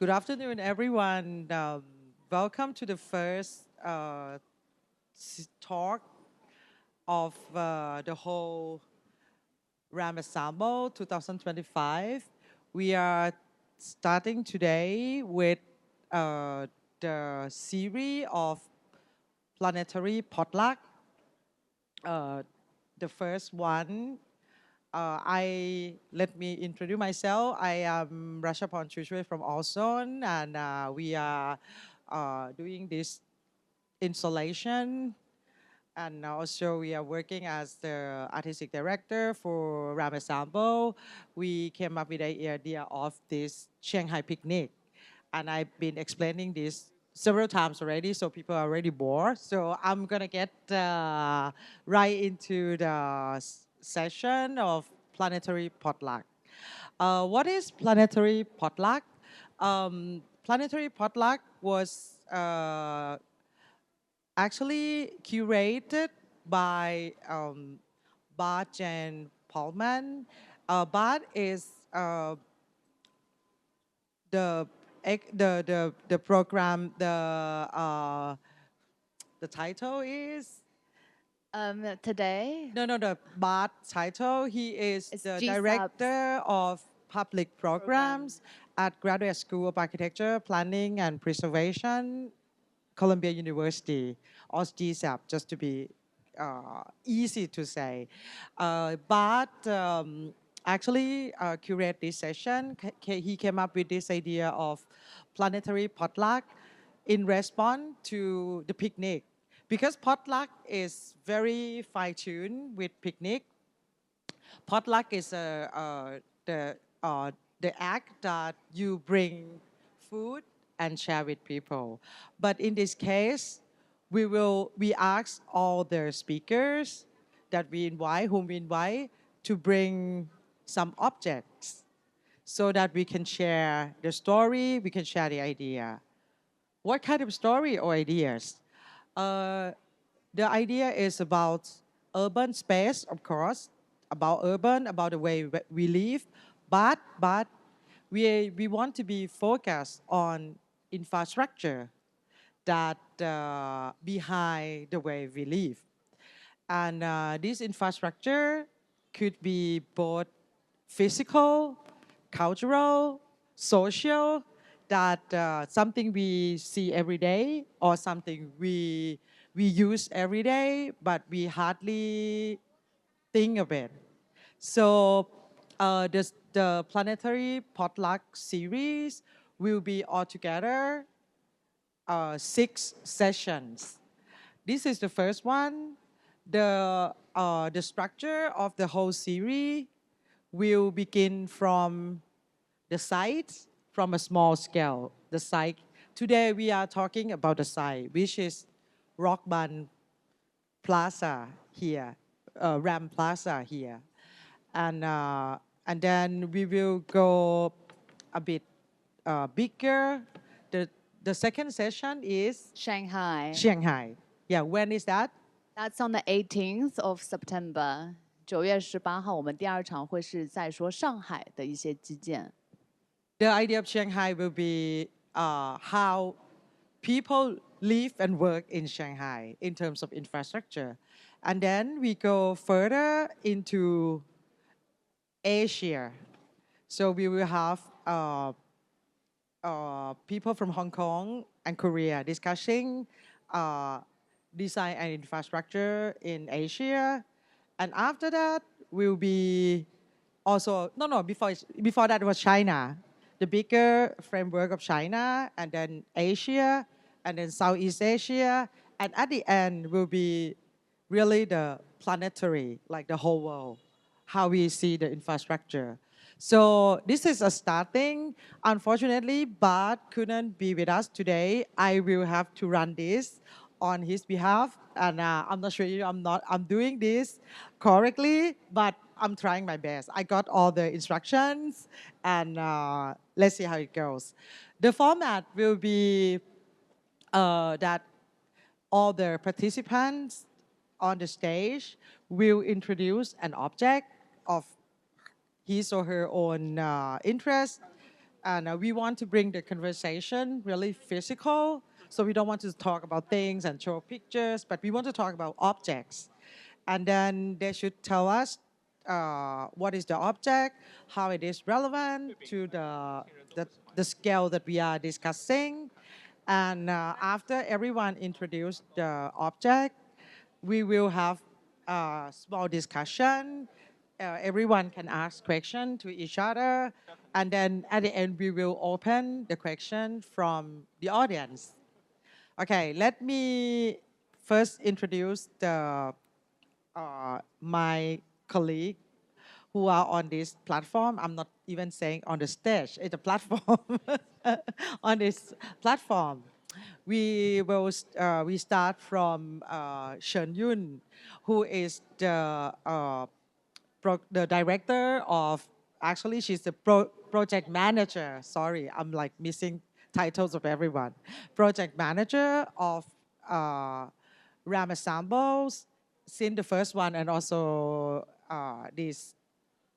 Good afternoon, everyone. Welcome to the first talk of the whole RAM Ensemble 2025. We are starting today with the series of planetary potluck. The first one, let me introduce myself. I am Rachaporn Choochuey from Allzone, and we are doing this installation. And also we are working as the artistic director for RAM Ensemble. We came up with the idea of this Shanghai picnic. And I've been explaining this several times already, so people are already bored. So I'm gonna get right into the session of planetary potluck. What is planetary potluck? Planetary potluck was actually curated by Bart and Paulman. Bart is the program, the title is? Today? No, the Bart title. He is It's the G-Subs. director of public programs at Graduate School of Architecture, Planning and Preservation, Columbia University, or GSAP, just to be easy to say. Bart actually curated this session. He came up with this idea of planetary potluck in response to the picnic. Because potluck is very fine-tuned with picnic, potluck is the act that you bring food and share with people. But in this case, we ask all the speakers that whom we invite, to bring some objects so that we can share the story, we can share the idea. What kind of story or ideas? The idea is about urban space, of course, about the way we live, but we want to be focused on infrastructure that behind the way we live. And this infrastructure could be both physical, cultural, social, that something we see every day or something we use every day, but we hardly think of it. So the planetary potluck series will be altogether 6 sessions. This is the first one. The structure of the whole series will begin from the site, from a small scale. The site. Today we are talking about the site, which is Rockbund Plaza here, RAM Plaza here, and then we will go a bit bigger. The second session is Shanghai. Shanghai. Yeah, when is that? That's on the 18th of September. 9月18号，我们第二场会是在说上海的一些基建。The idea of Shanghai will be how people live and work in Shanghai in terms of infrastructure. And then we go further into Asia. So we will have people from Hong Kong and Korea discussing design and infrastructure in Asia. And after that, will be also, before that was China, the bigger framework of China, and then Asia, and then Southeast Asia. And at the end will be really the planetary, like the whole world, how we see the infrastructure. So this is a starting. Unfortunately, Bart couldn't be with us today. I will have to run this on his behalf, and I'm not sure I'm doing this correctly, but I'm trying my best. I got all the instructions, and let's see how it goes. The format will be that all the participants on the stage will introduce an object of his or her own interest, And we want to bring the conversation really physical. So we don't want to talk about things and show pictures, but we want to talk about objects. And then they should tell us what is the object, how it is relevant to the scale that we are discussing. And after everyone introduced the object, we will have a small discussion. Everyone can ask questions to each other. And then at the end, we will open the question from the audience. Okay, let me first introduce my colleague who are on this platform. I'm not even saying on the stage, it's a platform. On this platform. We start from Chen, who is the director of, actually she's the project manager. Sorry, I'm like missing titles of everyone. Project manager of RAM Assembles, since the first one and also this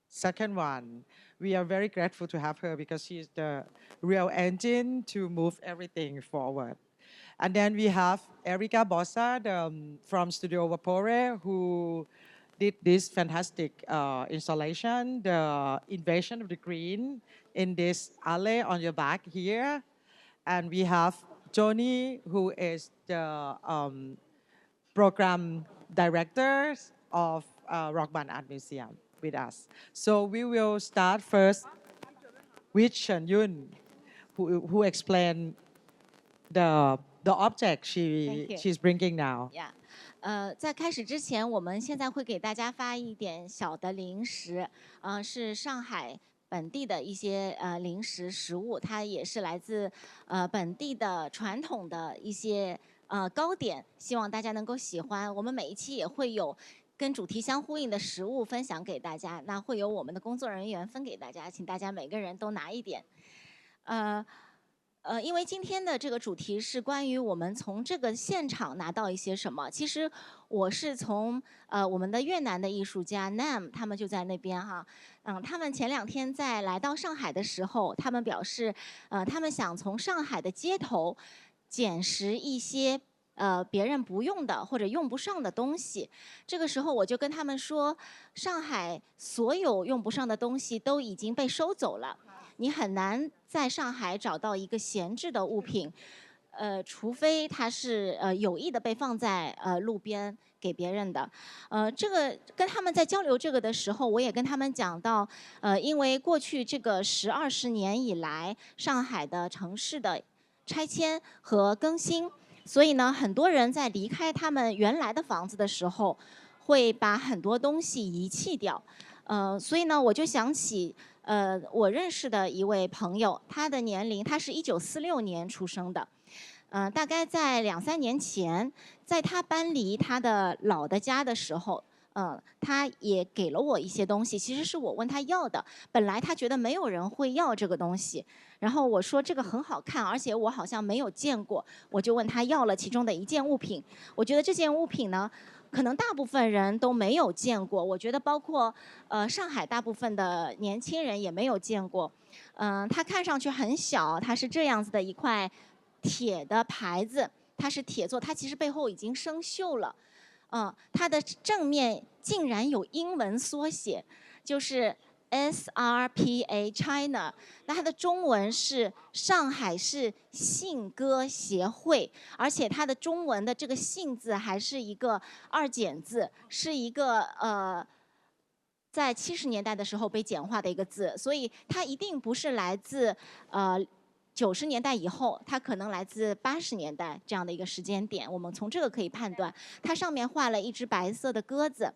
second one. We are very grateful to have her because she's the real engine to move everything forward. And then we have Erica Borsa from Studio Vapore, who did this fantastic installation, the invasion of the green in this alley on your back here. And we have Joni, who is the program director of Rockbund and Museum with us. So we will start first with Chen, who explained the object she's bringing now. Yeah. 在开始之前，我们现在会给大家发一点小的零食，是上海本地的一些零食食物，它也是来自本地的传统的一些糕点，希望大家能够喜欢。我们每一期也会有跟主题相呼应的食物分享给大家，那会由我们的工作人员分给大家，请大家每个人都拿一点。因为今天的这个主题是关于我们从这个现场拿到一些什么。其实我是从我们的越南的艺术家 Nam 他们就在那边哈，他们前2天在来到上海的时候，他们表示他们想从上海的街头捡拾一些别人不用的或者用不上的东西。这个时候我就跟他们说，上海所有用不上的东西都已经被收走了。你很难在上海找到一个闲置的物品，除非它是有意的被放在路边给别人的。这个跟他们在交流这个的时候，我也跟他们讲到，因为过去这个10-20年以来，上海的城市的拆迁和更新，所以呢，很多人在离开他们原来的房子的时候，会把很多东西遗弃掉。所以呢，我就想起。我认识的一位朋友，他的年龄，他是1946年出生的，大概在2-3年前，在他搬离他的老的家的时候，他也给了我一些东西，其实是我问他要的，本来他觉得没有人会要这个东西，然后我说这个很好看，而且我好像没有见过，我就问他要了其中的一件物品，我觉得这件物品呢。可能大部分人都没有见过，我觉得包括上海大部分的年轻人也没有见过。它看上去很小，它是这样子的一块铁的牌子，它是铁做，它其实背后已经生锈了。它的正面竟然有英文缩写，就是 SRPA China， 那它的中文是上海市信鸽协会，而且它的中文的这个信字还是一个2简字，是一个在70年代的时候被简化的一个字，所以它一定不是来自90年代以后，它可能来自80年代这样的一个时间点，我们从这个可以判断，它上面画了一只白色的鸽子。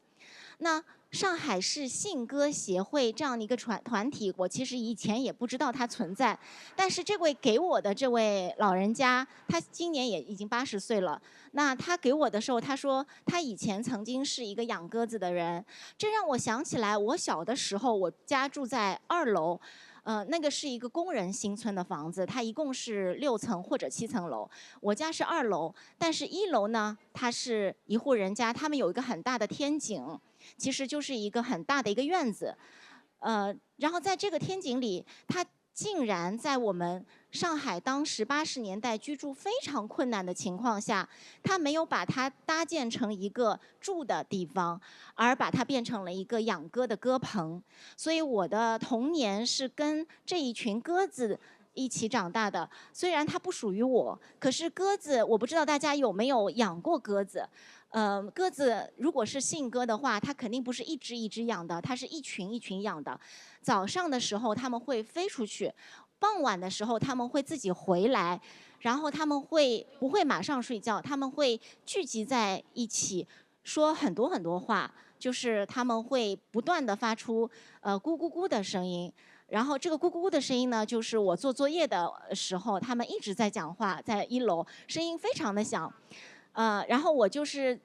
那上海市信鸽协会这样的一个团体，我其实以前也不知道它存在，但是这位给我的这位老人家，他今年也已经80岁了。那他给我的时候，他说他以前曾经是一个养鸽子的人，这让我想起来，我小的时候，我家住在2楼。那个是一个工人新村的房子，它一共是6层或者7层楼。我家是2楼，但是1楼呢，它是一户人家，他们有一个很大的天井，其实就是一个很大的一个院子。然后在这个天井里，它竟然在我们上海当时80年代居住非常困难的情况下，它没有把它搭建成一个住的地方，而把它变成了一个养鸽的鸽棚。所以我的童年是跟这一群鸽子一起长大的。虽然它不属于我，可是鸽子，我不知道大家有没有养过鸽子。鸽子如果是信鸽的话，它肯定不是一只一只养的，它是一群一群养的。早上的时候它们会飞出去，傍晚的时候他们会自己回来，然后他们不会马上睡觉，他们会聚集在一起说很多很多话，就是他们会不断地发出咕咕咕的声音。然后这个咕咕咕的声音呢，就是我做作业的时候，他们一直在讲话，在1楼，声音非常的响。然后我就是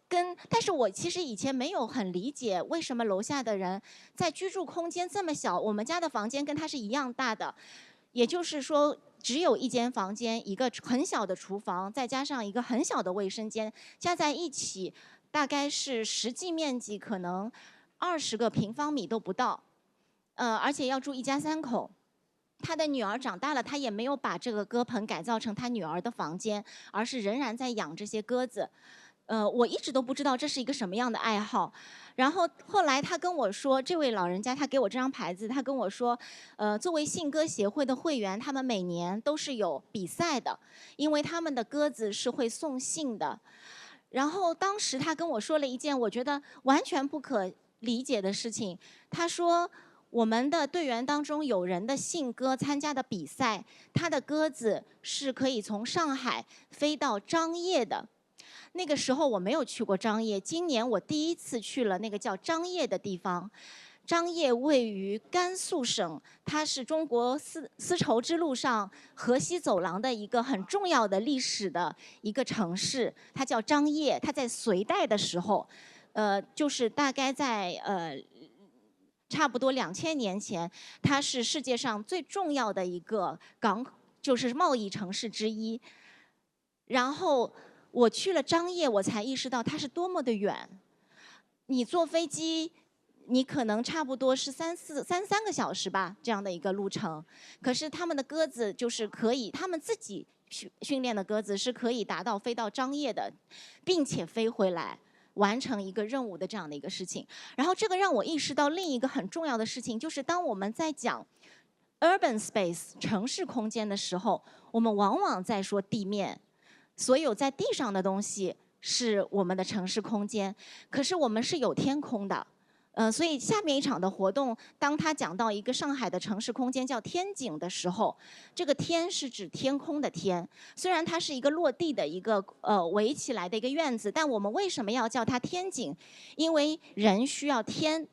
但是我其实以前没有很理解为什么楼下的人在居住空间这么小，我们家的房间跟他是一样大的，也就是说只有一间房间，一个很小的厨房，再加上一个很小的卫生间，加在一起大概是实际面积可能20个平方米都不到，而且要住一家3口。他的女儿长大了，他也没有把这个鸽棚改造成他女儿的房间，而是仍然在养这些鸽子。我一直都不知道这是一个什么样的爱好。然后后来他跟我说，这位老人家他给我这张牌子，他跟我说，作为信鸽协会的会员，他们每年都是有比赛的，因为他们的鸽子是会送信的。然后当时他跟我说了一件我觉得完全不可理解的事情，他说，我们的队员当中有人的信鸽参加的比赛，他的鸽子是可以从上海飞到张掖的。那个时候我没有去过张掖，今年我第一次去了那个叫张掖的地方。张掖位于甘肃省，它是中国丝绸之路上河西走廊的一个很重要的历史的一个城市，它叫张掖。它在隋代的时候，就是大概在差不多2000年前，它是世界上最重要的一个就是贸易城市之一。然后我去了张掖，我才意识到它是多么的远。你坐飞机，你可能差不多是3个小时吧，这样的一个路程。可是他们的鸽子就是可以，他们自己训练的鸽子是可以达到飞到张掖的，并且飞回来。完成一个任务的这样的一个事情。然后这个让我意识到另一个很重要的事情，就是当我们在讲 urban space 城市空间的时候，我们往往在说地面，所有在地上的东西是我们的城市空间，可是我们是有天空的。所以下面一场的活动，当他讲到一个上海的城市空间叫天井的时候，这个天是指天空的天。虽然它是一个落地的一个围起来的一个院子，但我们为什么要叫它天井？因为人需要天。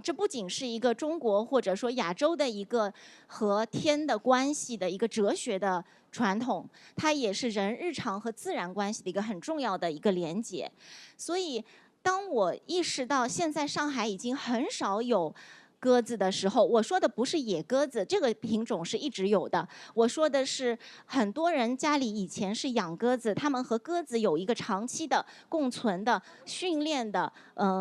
这不仅是一个中国或者说亚洲的一个和天的关系的一个哲学的传统，它也是人日常和自然关系的一个很重要的一个连结。所以当我意识到现在上海已经很少有鸽子的时候，我说的不是野鸽子，这个品种是一直有的。我说的是很多人家里以前是养鸽子，他们和鸽子有一个长期的共存的训练的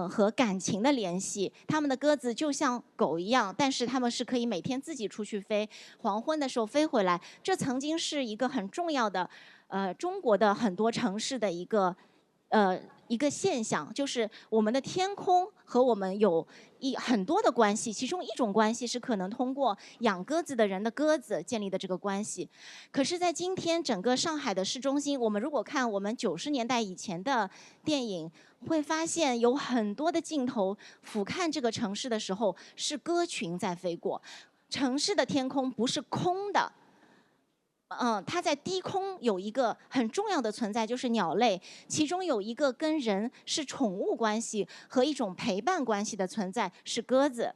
和感情的联系。他们的鸽子就像狗一样，但是他们是可以每天自己出去飞，黄昏的时候飞回来。这曾经是一个很重要的中国的很多城市的一个现象，就是我们的天空和我们有很多的关系，其中一种关系是可能通过养鸽子的人的鸽子建立的这个关系。可是在今天整个上海的市中心，我们如果看我们90年代以前的电影，会发现有很多的镜头俯瞰这个城市的时候，是鸽群在飞过。城市的天空不是空的。它在低空有一个很重要的存在，就是鸟类，其中有一个跟人是宠物关系和一种陪伴关系的存在是鸽子。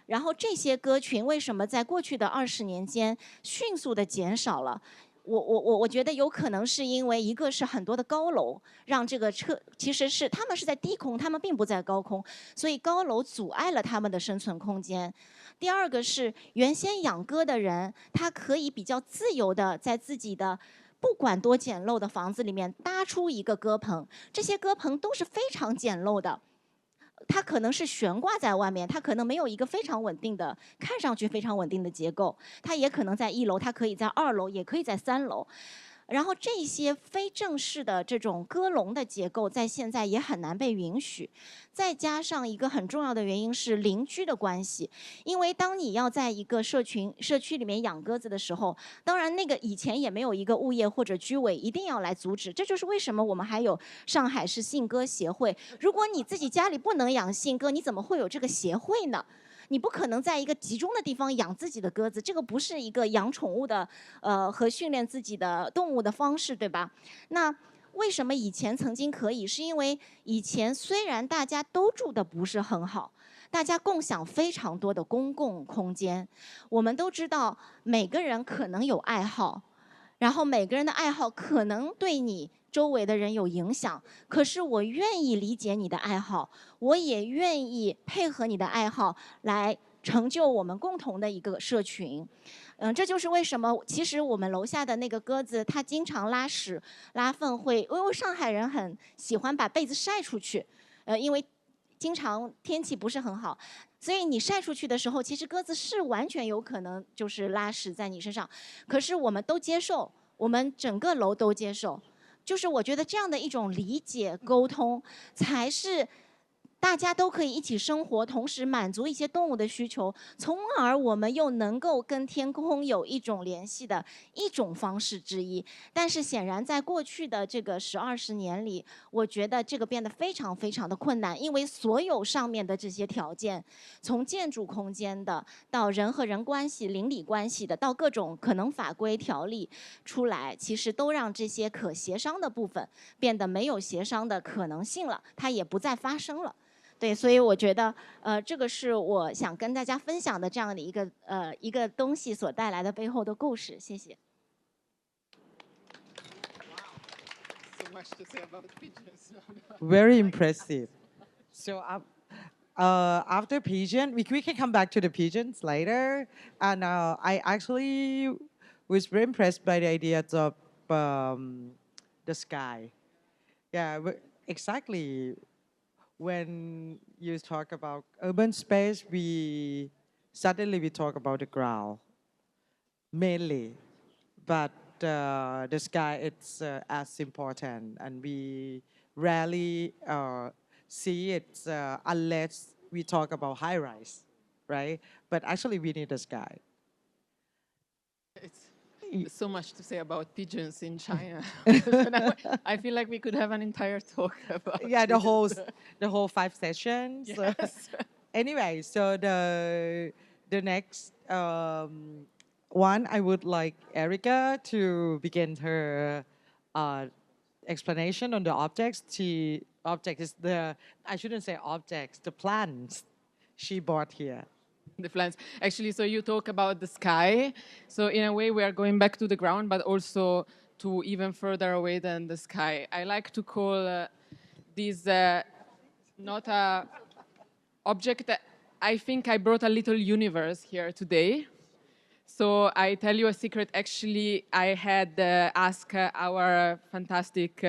然后这些鸽群为什么在过去的20年间迅速的减少了？我觉得有可能是因为一个是很多的高楼让这个其实是他们是在低空，他们并不在高空，所以高楼阻碍了他们的生存空间。第二个是原先养鸽的人，他可以比较自由的在自己的不管多简陋的房子里面搭出一个鸽棚，这些鸽棚都是非常简陋的。它可能是悬挂在外面，它可能没有一个非常稳定的，看上去非常稳定的结构，它也可能在1楼，它可以在2楼，也可以在3楼。然后这些非正式的这种鸽笼的结构，在现在也很难被允许。再加上一个很重要的原因是邻居的关系，因为当你要在一个社区里面养鸽子的时候，当然那个以前也没有一个物业或者居委一定要来阻止，这就是为什么我们还有上海市信鸽协会。如果你自己家里不能养信鸽，你怎么会有这个协会呢？你不可能在一个集中的地方养自己的鸽子，这个不是一个养宠物的和训练自己的动物的方式，对吧？那为什么以前曾经可以？是因为以前虽然大家都住的不是很好，大家共享非常多的公共空间，我们都知道每个人可能有爱好，然后每个人的爱好可能对你周围的人有影响，可是我愿意理解你的爱好，我也愿意配合你的爱好来成就我们共同的一个社群。这就是为什么其实我们楼下的那个鸽子，它经常拉屎拉粪会，因为上海人很喜欢把被子晒出去，因为经常天气不是很好，所以你晒出去的时候，其实鸽子是完全有可能就是拉屎在你身上，可是我们都接受，我们整个楼都接受。就是我觉得这样的一种理解沟通，才是大家都可以一起生活，同时满足一些动物的需求，从而我们又能够跟天空有一种联系的一种方式之一。但是显然在过去的这个10-20年里，我觉得这个变得非常非常的困难，因为所有上面的这些条件，从建筑空间的到人和人关系、邻里关系的，到各种可能法规条例出来，其实都让这些可协商的部分变得没有协商的可能性了，它也不再发生了。对，所以我觉得，这个是我想跟大家分享的这样的一个东西所带来的背后的故事。谢谢。Very impressive. So after pigeon, we can come back to the pigeons later. And I actually was very impressed by the idea of the sky. Yeah, exactly. When you talk about urban space, we talk about the ground mainly, but the sky it's as important, and we rarely see it unless we talk about high rise, right? But actually, we need the sky. There's so much to say about pigeons in China. I feel like we could have an entire talk about the whole 5 sessions. Yes. Anyway, so the next one, I would like Erica to begin her explanation on the objects. Object is I shouldn't say objects, the plants she bought here. The plants. Actually, so you talk about the sky. So in a way, we are going back to the ground, but also to even further away than the sky. I like to call this not a object. I think I brought a little universe here today. So I tell you a secret. Actually, I had asked our fantastic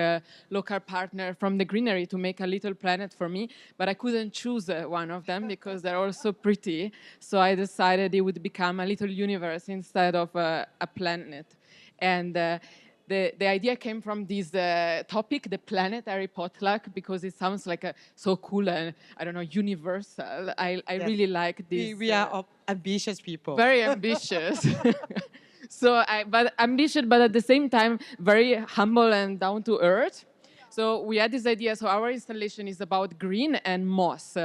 local partner from the greenery to make a little planet for me, but I couldn't choose one of them because they're all so pretty. So I decided it would become a little universe instead of a planet. And the idea came from this topic, the planetary potluck, because it sounds like so cool and, I don't know, universal. I really like this. We are ambitious people. Very ambitious. But ambitious, but at the same time, very humble and down to earth. So we had this idea. So our installation is about green and moss.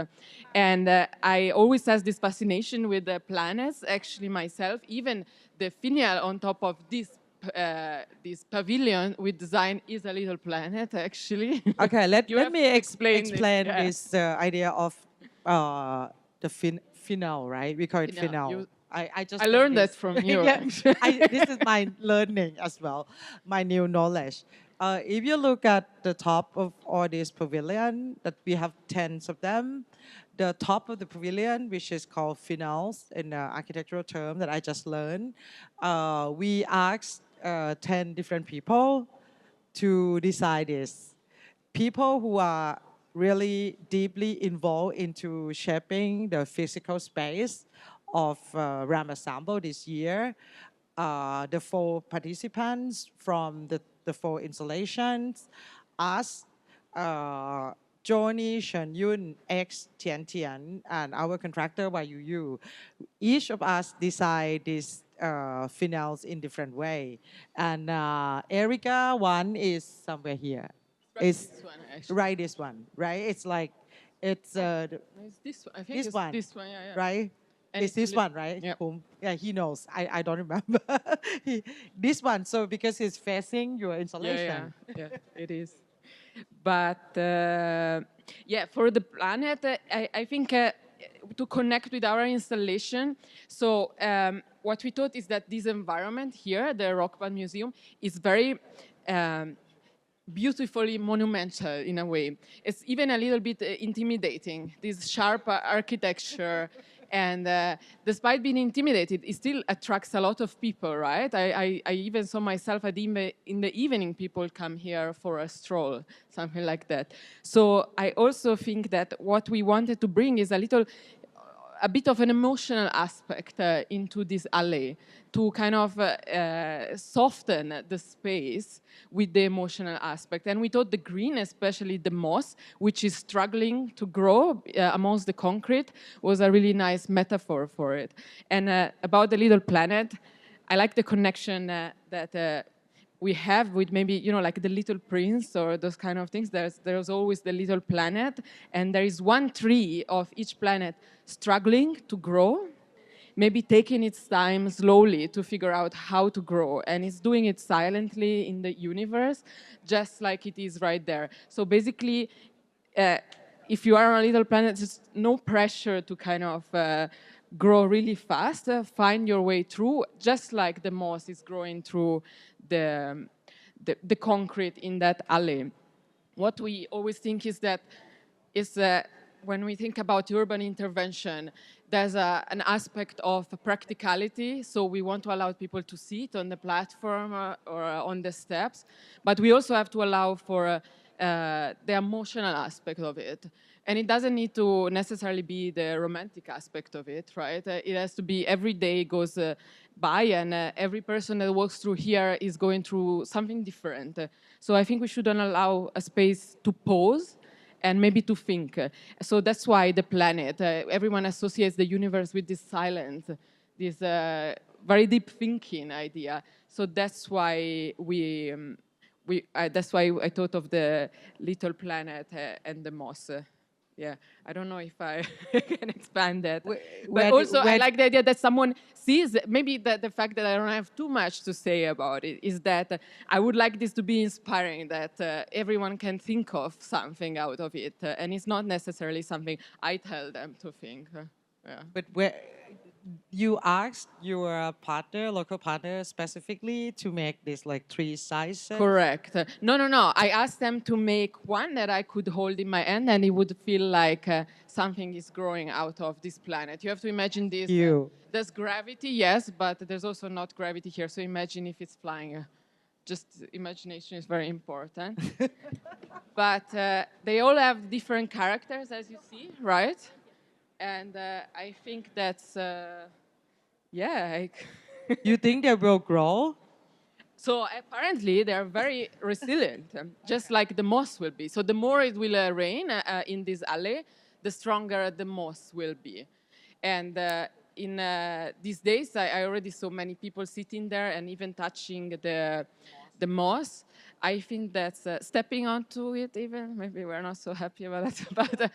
And I always have this fascination with the planets, actually myself. Even the finial on top of this pavilion we design is a little planet, actually. Okay, let me explain Yeah. this idea of the finale, right? We call it finale. I learned that from you. Yeah, this is my learning as well, my new knowledge. If you look at the top of all these pavilion, that we have tens of them, the top of the pavilion, which is called finals in the architectural term that I just learned, we asked 10 different people to decide this. People who are really deeply involved into shaping the physical space of RAM Ensemble this year. The 4 participants from the 4 installations, us, Joni, Chen Yun, X, Tian Tian, and our contractor YUU. Each of us designed these finales in different way. And Erica one is somewhere here. It's This one, actually. right, this one, right? It's like, it's It's this one. I think this it's one, this one, yeah. right? And It's it's a this lit- one, right? Yeah. Yeah, he knows. I don't remember. This one, so because it's facing your Yeah, installation. yeah, it is. But yeah, for the planet, I think to connect with our installation. So what we thought is that this environment here, the Rockbund Museum, is very beautifully monumental in a way. It's even a little bit intimidating, this sharp architecture. And despite being intimidated, it still attracts a lot of people, right? I even saw myself in the evening, people come here for a stroll, something like that. So I also think that what we wanted to bring is a bit of an emotional aspect into this alley to kind of soften the space with the emotional aspect. And we thought the green, especially the moss, which is struggling to grow amongst the concrete, was a really nice metaphor for it. And about the little planet, I like the connection that we have with maybe, you know, like the Little Prince or those kind of things. There's always the little planet, and there is one tree of each planet struggling to grow, maybe taking its time slowly to figure out how to grow, and it's doing it silently in the universe, just like it is right there. So basically, if you are on a little planet, there's no pressure to kind of grow really fast, find your way through, just like the moss is growing through the concrete in that alley. What we always think is that when we think about urban intervention, there's an aspect of practicality. So we want to allow people to sit on the platform or on the steps, but we also have to allow for the emotional aspect of it. And it doesn't need to necessarily be the romantic aspect of it, right? It has to be every day goes by, and every person that walks through here is going through something different. So I think we shouldn't allow a space to pause and maybe to think. So that's why the planet, everyone associates the universe with this silence, this very deep thinking idea. So that's why that's why I thought of the little planet and the moss. Yeah, I don't know if I can expand that. But also, I like the idea that someone sees, maybe the fact that I don't have too much to say about it is that I would like this to be inspiring, that everyone can think of something out of it. And it's not necessarily something I tell them to think. Yeah. But you asked your partner, local partner, specifically to make this like 3 sizes? Correct. No. I asked them to make one that I could hold in my hand, and it would feel like something is growing out of this planet. You have to imagine this. There's gravity, yes, but there's also not gravity here. So imagine if it's flying. Just imagination is very important. But they all have different characters, as you see, right? And I think that's, yeah. You think they will grow? So apparently they're very resilient, just like the moss will be. So the more it will rain in this alley, the stronger the moss will be. And in these days, I already saw many people sitting there and even touching the moss. I think that's stepping onto it even. Maybe we're not so happy about that, but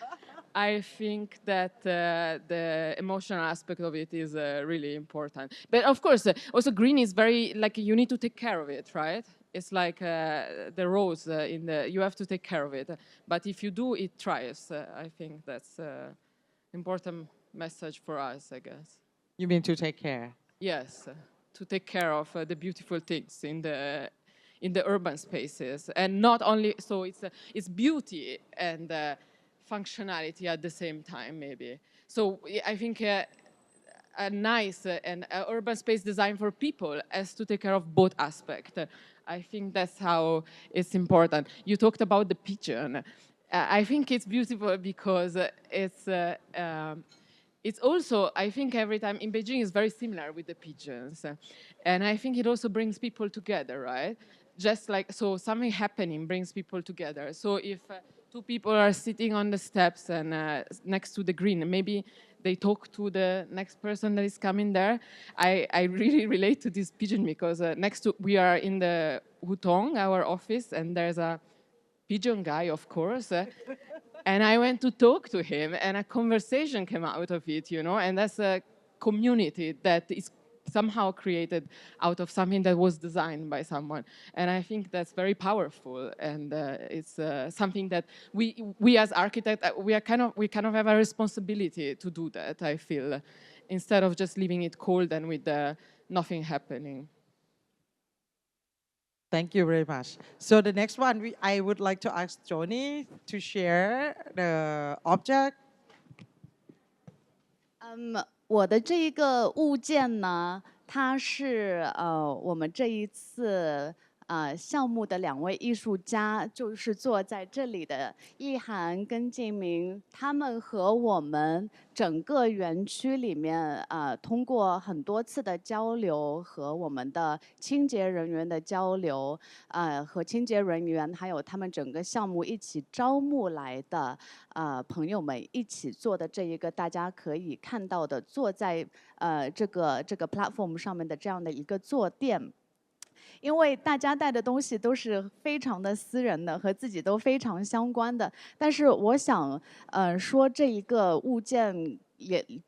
I think that the emotional aspect of it is really important. But of course, also green is very, like, you need to take care of it, right? It's like the rose you have to take care of it. But if you do, it thrives. I think that's an important message for us, I guess. You mean to take care? Yes, to take care of the beautiful things in the urban spaces. And not only, so it's beauty and functionality at the same time, maybe. So I think a nice and urban space design for people has to take care of both aspects. I think that's how it's important. You talked about the pigeon. I think it's beautiful because it's also, I think every time in Beijing is very similar with the pigeons. And I think it also brings people together, right? Just like, so something happening brings people together. So if two people are sitting on the steps and next to the green, maybe they talk to the next person that is coming there. I really relate to this pigeon because we are in the Hutong, our office, and there's a pigeon guy, of course. And I went to talk to him, and a conversation came out of it, you know, and that's a community that is somehow created out of something that was designed by someone. And I think that's very powerful, and it's something that we as architects, we kind of have a responsibility to do that, I feel, instead of just leaving it cold and with nothing happening. Thank you very much. So the next one, I would like to ask Joni to share the object. 我的这一个物件呢，它是我们这一次项目的2位艺术家，就是坐在这里的易涵跟静明，他们和我们整个园区里面通过很多次的交流和我们的清洁人员的交流，和清洁人员还有他们整个项目一起招募来的朋友们一起做的这一个大家可以看到的坐在这个 platform 上面的这样的一个坐垫。因为大家带的东西都是非常的私人的，和自己都非常相关的。但是我想，说这一个物件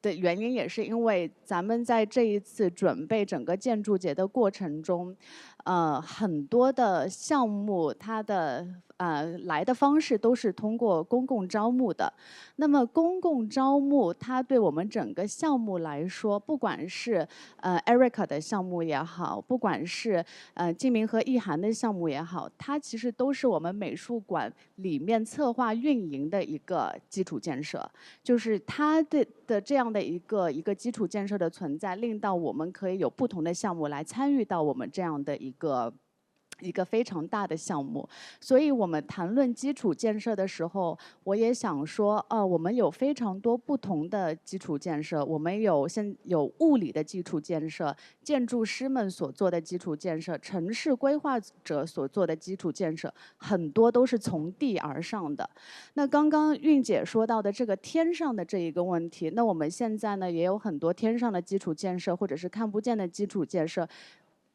的原因，也是因为咱们在这一次准备整个建筑节的过程中，很多的项目它的来的方式都是通过公共招募的。那么公共招募，它对我们整个项目来说，不管是Erica 的项目也好，不管是静明和易涵的项目也好，它其实都是我们美术馆里面策划运营的一个基础建设。就是它的这样的一个基础建设的存在，令到我们可以有不同的项目来参与到我们这样的一个非常大的项目。所以我们谈论基础建设的时候，我也想说，我们有非常多不同的基础建设，我们有物理的基础建设，建筑师们所做的基础建设，城市规划者所做的基础建设，很多都是从地而上的。那刚刚韵姐说到的这个天上的这一个问题，那我们现在呢也有很多天上的基础建设，或者是看不见的基础建设。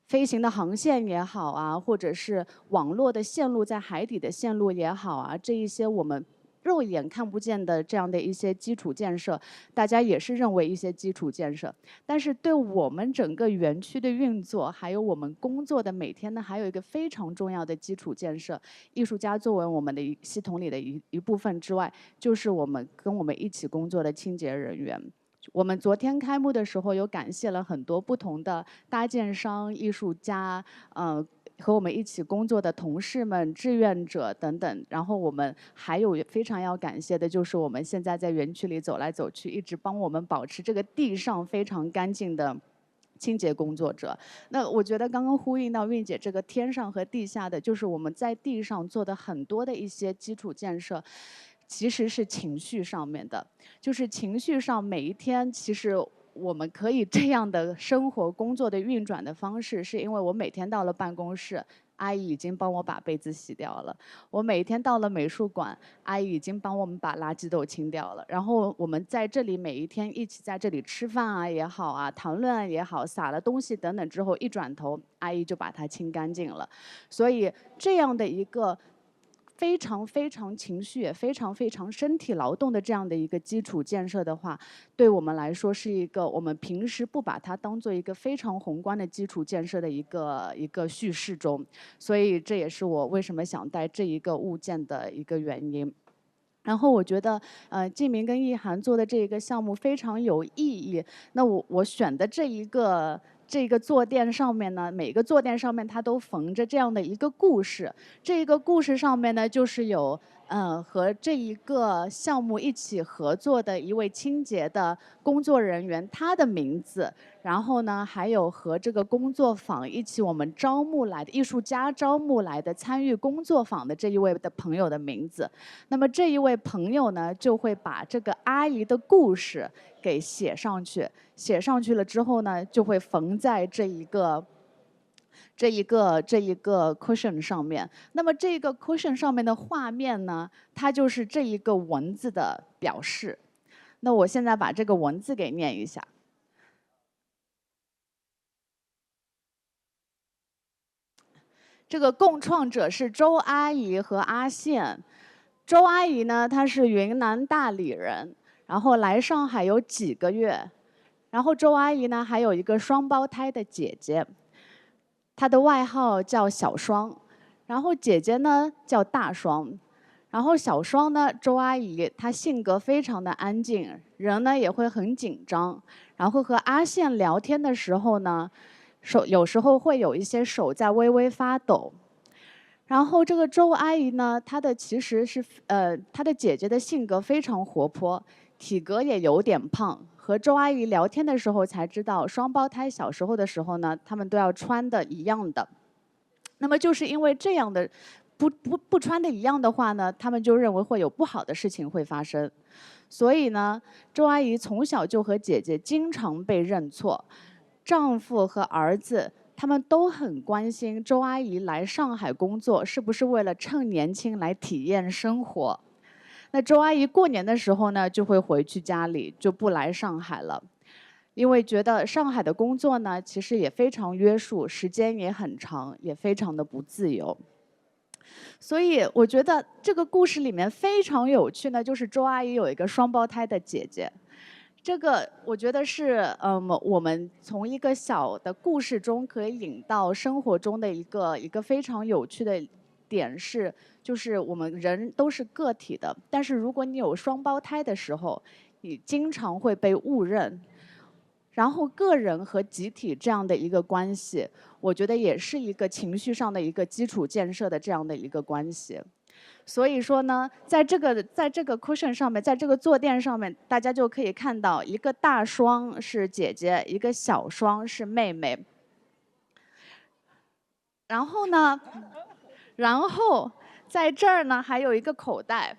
飞行的航线也好啊，或者是网络的线路在海底的线路也好啊，这一些我们肉眼看不见的这样的一些基础建设，大家也是认为一些基础建设。但是对我们整个园区的运作，还有我们工作的每天呢，还有一个非常重要的基础建设。艺术家作为我们的系统里的一部分之外，就是我们跟我们一起工作的清洁人员。我们昨天开幕的时候，有感谢了很多不同的搭建商、艺术家，和我们一起工作的同事们、志愿者等等。然后我们还有非常要感谢的，就是我们现在在园区里走来走去，一直帮我们保持这个地上非常干净的清洁工作者。那我觉得刚刚呼应到韵姐这个天上和地下的，就是我们在地上做的很多的一些基础建设。其实是情绪上面的，就是情绪上每一天，其实我们可以这样的生活工作的运转的方式，是因为我每天到了办公室，阿姨已经帮我把被子洗掉了；我每天到了美术馆，阿姨已经帮我们把垃圾都清掉了。然后我们在这里每一天一起在这里吃饭啊也好啊，谈论啊也好，撒了东西等等之后，一转头，阿姨就把它清干净了。所以这样的一个非常非常情绪也非常非常身体劳动的这样的一个基础建设的话，对我们来说是一个我们平时不把它当做一个非常宏观的基础建设的一个叙事中，所以这也是我为什么想带这一个物件的一个原因。然后我觉得，静明跟易涵做的这一个项目非常有意义。那我选的这个坐垫上面呢，每个坐垫上面它都缝着这样的一个故事。这个故事上面呢，就是有和这一个项目一起合作的一位清洁的工作人员，他的名字，然后呢，还有和这个工作坊一起我们招募来的艺术家招募来的参与工作坊的这一位的朋友的名字。那么这一位朋友呢，就会把这个阿姨的故事给写上去，写上去了之后呢，就会缝在这一个 cushion 上面。那么这个 cushion 上面的画面呢，它就是这一个文字的表示。那我现在把这个文字给念一下。这个共创者是周阿姨和阿宪。周阿姨呢，她是云南大理人，然后来上海有几个月。然后周阿姨呢，还有一个双胞胎的姐姐。她的外号叫小双，然后姐姐呢叫大双，然后小双呢，周阿姨她性格非常的安静，人呢也会很紧张，然后和阿宪聊天的时候呢，有时候会有一些手在微微发抖。然后这个周阿姨呢，她的其实是她的姐姐的性格非常活泼，体格也有点胖。和周阿姨聊天的时候才知道，双胞胎小时候的时候呢，他们都要穿的一样的。那么就是因为这样的，不穿的一样的话呢，他们就认为会有不好的事情会发生。所以呢，周阿姨从小就和姐姐经常被认错，丈夫和儿子他们都很关心周阿姨来上海工作是不是为了趁年轻来体验生活。那周阿姨过年的时候呢，就会回去家里，就不来上海了，因为觉得上海的工作呢，其实也非常约束，时间也很长，也非常的不自由。所以我觉得这个故事里面非常有趣呢，就是周阿姨有一个双胞胎的姐姐。这个我觉得是我们从一个小的故事中可以引到生活中的一个非常有趣的点是，就是我们人都是个体的，但是如果你有双胞胎的时候，你经常会被误认。然后个人和集体这样的一个关系，我觉得也是一个情绪上的一个基础建设的这样的一个关系。所以说呢，在这个 cushion 上面，在这个坐垫上面，大家就可以看到一个大双是姐姐，一个小双是妹妹。然后呢，在这儿呢还有一个口袋，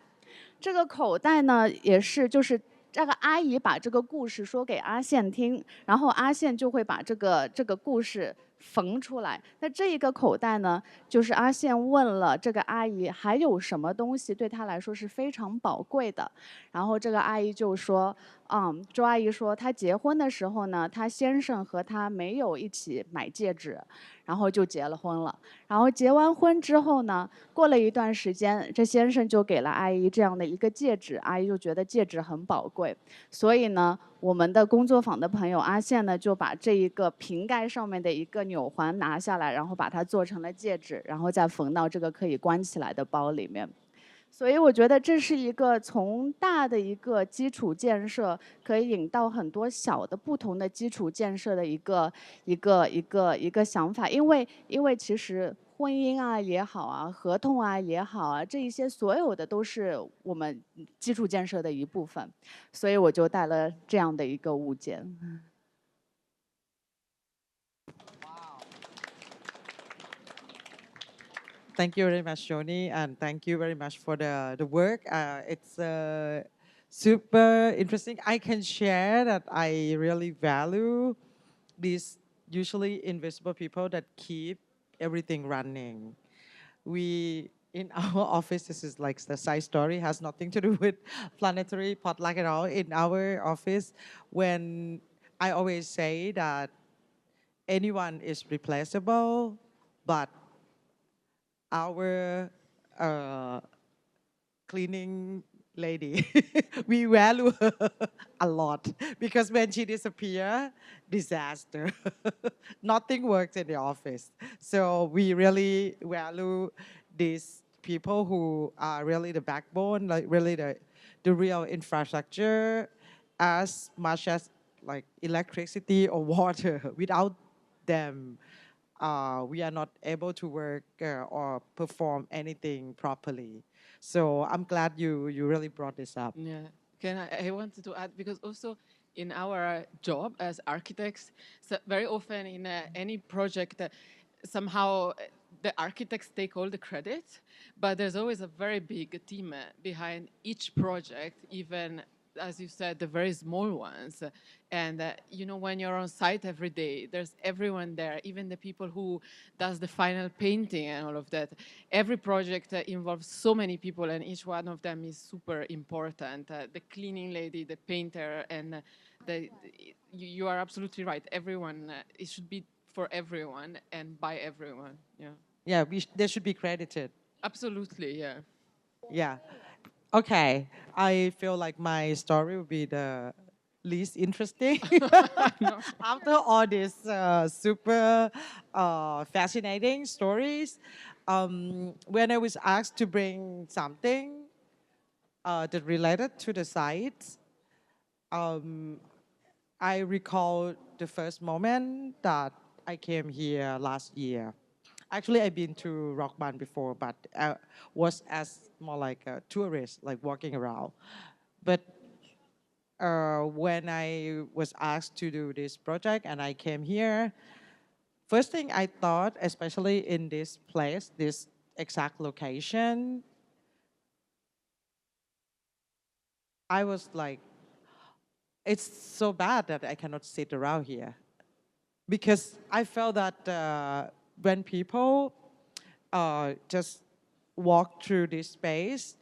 这个口袋呢也是就是这个阿姨把这个故事说给阿宪听，然后阿宪就会把这个故事缝出来。那这一个口袋呢，就是阿宪问了这个阿姨还有什么东西对她来说是非常宝贵的，然后这个阿姨就说，周阿姨说她结婚的时候呢，她先生和她没有一起买戒指，然后就结了婚了。然后结完婚之后呢，过了一段时间，这先生就给了阿姨这样的一个戒指，阿姨就觉得戒指很宝贵，所以呢，我们的工作坊的朋友阿宪呢，就把这一个瓶盖上面的一个纽环拿下来，然后把它做成了戒指，然后再缝到这个可以关起来的包里面。所以我觉得这是一个从大的一个基础建设，可以引到很多小的不同的基础建设的一个想法。因为其实婚姻啊也好啊，合同啊也好啊，这一些所有的都是我们基础建设的一部分。所以我就带了这样的一个物件。Thank you very much, Joni, and thank you very much for the work. It's super interesting. I can share that I really value these usually invisible people that keep everything running. We, in our office, this is like the side story, has nothing to do with planetary potluck at all. In our office, when I always say that anyone is replaceable, but our cleaning lady, we value her a lot because when she disappears, disaster. Nothing works in the office. So we really value these people who are really the backbone, like really the real infrastructure, as much as like electricity or water. Without them, we are not able to work or perform anything properly. So I'm glad you really brought this up. Yeah, I wanted to add, because also in our job as architects, so very often in any project, somehow the architects take all the credit, but there's always a very big team behind each project, even, as you said, the very small ones. And you know, when you're on site every day, there's everyone there, even the people who does the final painting and all of that. Every project involves so many people, and each one of them is super important. The cleaning lady, the painter, and you are absolutely right. Everyone, it should be for everyone and by everyone. Yeah. Yeah, they should be credited. Absolutely, yeah. Yeah. Okay. I feel like my story will be the least interesting after all these super fascinating stories. When I was asked to bring something that related to the site, I recall the first moment that I came here last year. Actually, I've been to Rockbund before, but I was as more like a tourist, like walking around. But when I was asked to do this project and I came here, first thing I thought, especially in this place, this exact location, I was like, it's so bad that I cannot sit around here. Because I felt that when people just walk through this space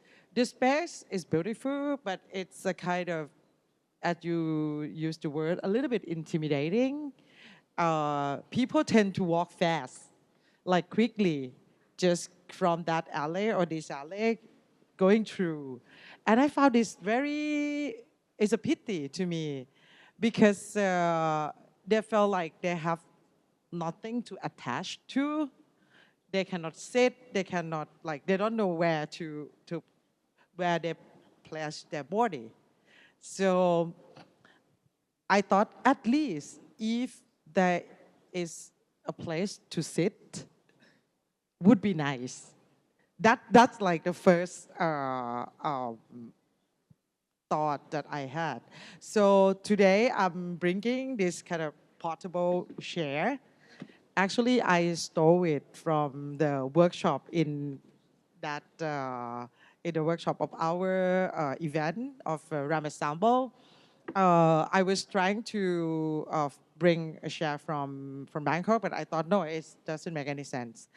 is beautiful, but it's a kind of, as you use the word, a little bit intimidating. People tend to walk fast, like quickly, just from that alley or this alley going through. And I found this it's a pity to me, because they felt like they have nothing to attach to. They cannot sit, they cannot, like, they don't know where where they place their body. So I thought at least if there is a place to sit, would be nice. That's like the first thought that I had. So today I'm bringing this kind of portable chair. Actually, I stole it from the workshop in the workshop of our event of RAM Ensemble. I was trying to bring a chair from Bangkok, but I thought, no, it doesn't make any sense.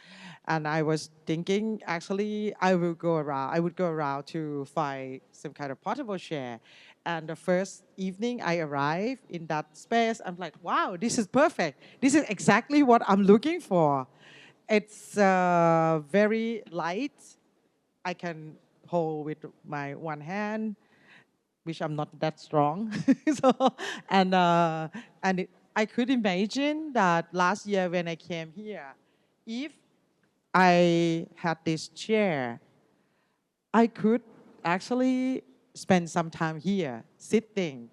And I was thinking, actually, I would go around to find some kind of portable chair. And the first evening I arrived in that space, I'm like, wow, this is perfect. This is exactly what I'm looking for. It's very light. I can hold with my one hand, which I'm not that strong. I could imagine that last year when I came here, if I had this chair, I could actually spend some time here, sitting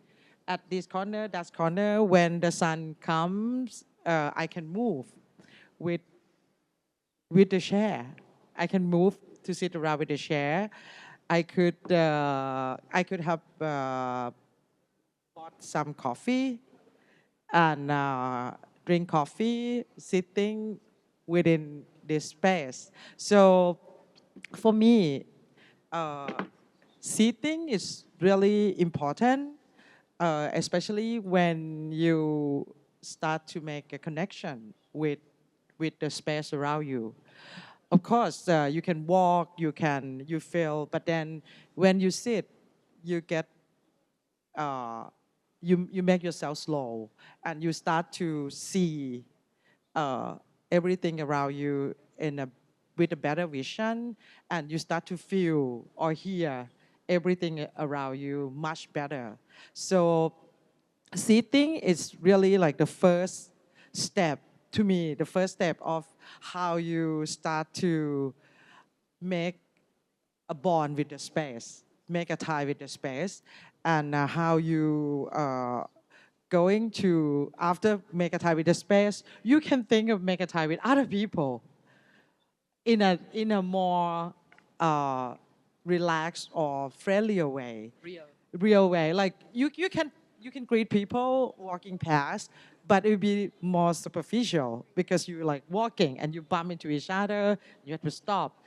at this corner, that corner. When the sun comes, I can move with the chair. I can move to sit around with the chair. I could have bought some coffee and drink coffee sitting within this space. So for me, seating is really important, especially when you start to make a connection with the space around you. Of course, you can walk, you feel, but then when you sit, you get, you make yourself slow, and you start to see everything around you with a better vision, and you start to feel or hear everything around you much better. So seating is really like the first step, to me, the first step of how you start to make a bond with the space, make a tie with the space, and how you going to, after make a tie with the space, you can think of make a tie with other people in a more relaxed or friendlier way. Real. Real way. Like you can greet people walking past, but it would be more superficial because you're like walking and you bump into each other, you have to stop.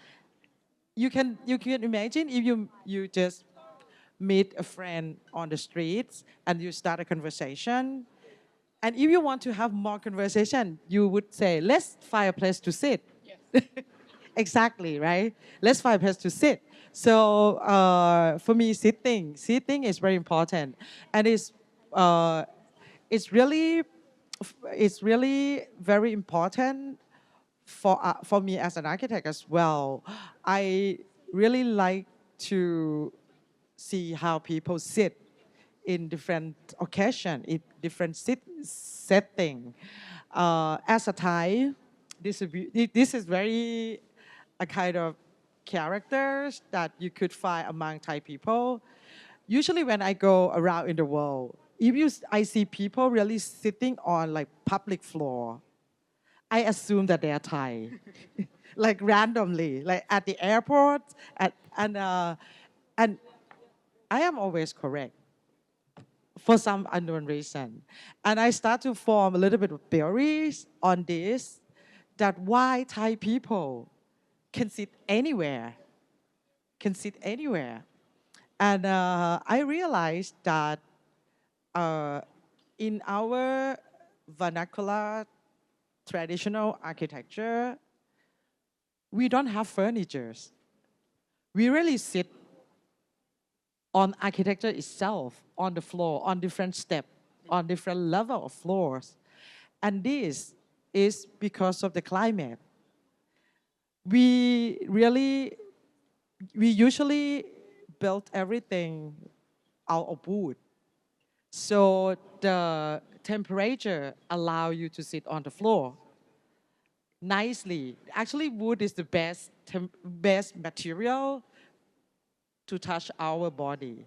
You can imagine if you just meet a friend on the streets and you start a conversation. And if you want to have more conversation, you would say, let's find a place to sit. Yes. Exactly, right? Let's find a place to sit. So for me, sitting is very important. And it's really very important for me as an architect as well. I really like to see how people sit in different occasion, in different setting. As a Thai, this is very a kind of characters that you could find among Thai people. Usually when I go around in the world, I see people really sitting on like public floor, I assume that they are Thai, like randomly, like at the airport, and I am always correct for some unknown reason. And I start to form a little bit of theories on this, that why Thai people can sit anywhere, And I realized that in our vernacular traditional architecture, we don't have furnitures. We really sit on architecture itself, on the floor, on different steps, on different level of floors. And this is because of the climate. We usually build everything out of wood. So the temperature allow you to sit on the floor nicely. Actually, wood is the best material to touch our body.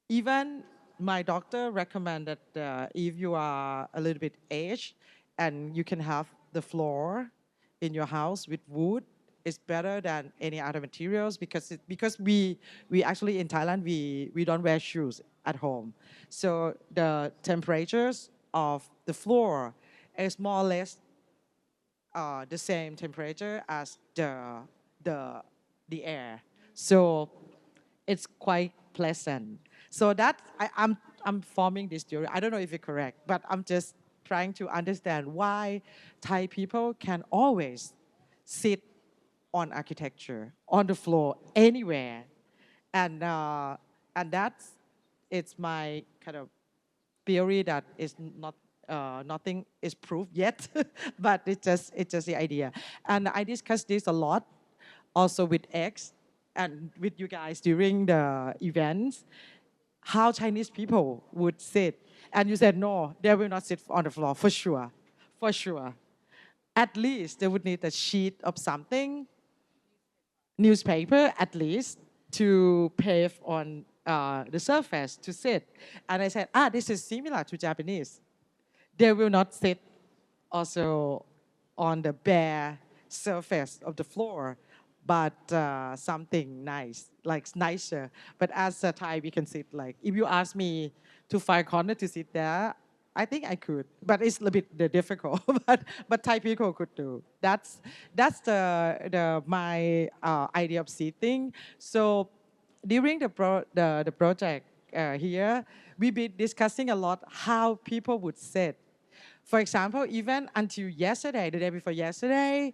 Even my doctor recommended if you are a little bit aged and you can have the floor in your house with wood, it's better than any other materials because we actually in Thailand we don't wear shoes at home, so the temperatures of the floor is more or less the same temperature as the air, so it's quite pleasant. So that I'm forming this theory. I don't know if it's correct, but I'm just trying to understand why Thai people can always sit on architecture, on the floor, anywhere. And that's, it's my kind of theory that is not, nothing is proved yet, but it's just the idea. And I discussed this a lot also with X and with you guys during the events, how Chinese people would sit. And you said, no, they will not sit on the floor, for sure, for sure. At least they would need a sheet of something, newspaper at least, to pave on the surface to sit. And I said, this is similar to Japanese. They will not sit also on the bare surface of the floor, but something nice, like nicer. But as a Thai, we can sit like, if you ask me to find a corner to sit there, I think I could, but it's a bit difficult. but Thai people could do. That's my idea of seating. So during the project here, we've been discussing a lot how people would sit. For example, even until yesterday, the day before yesterday,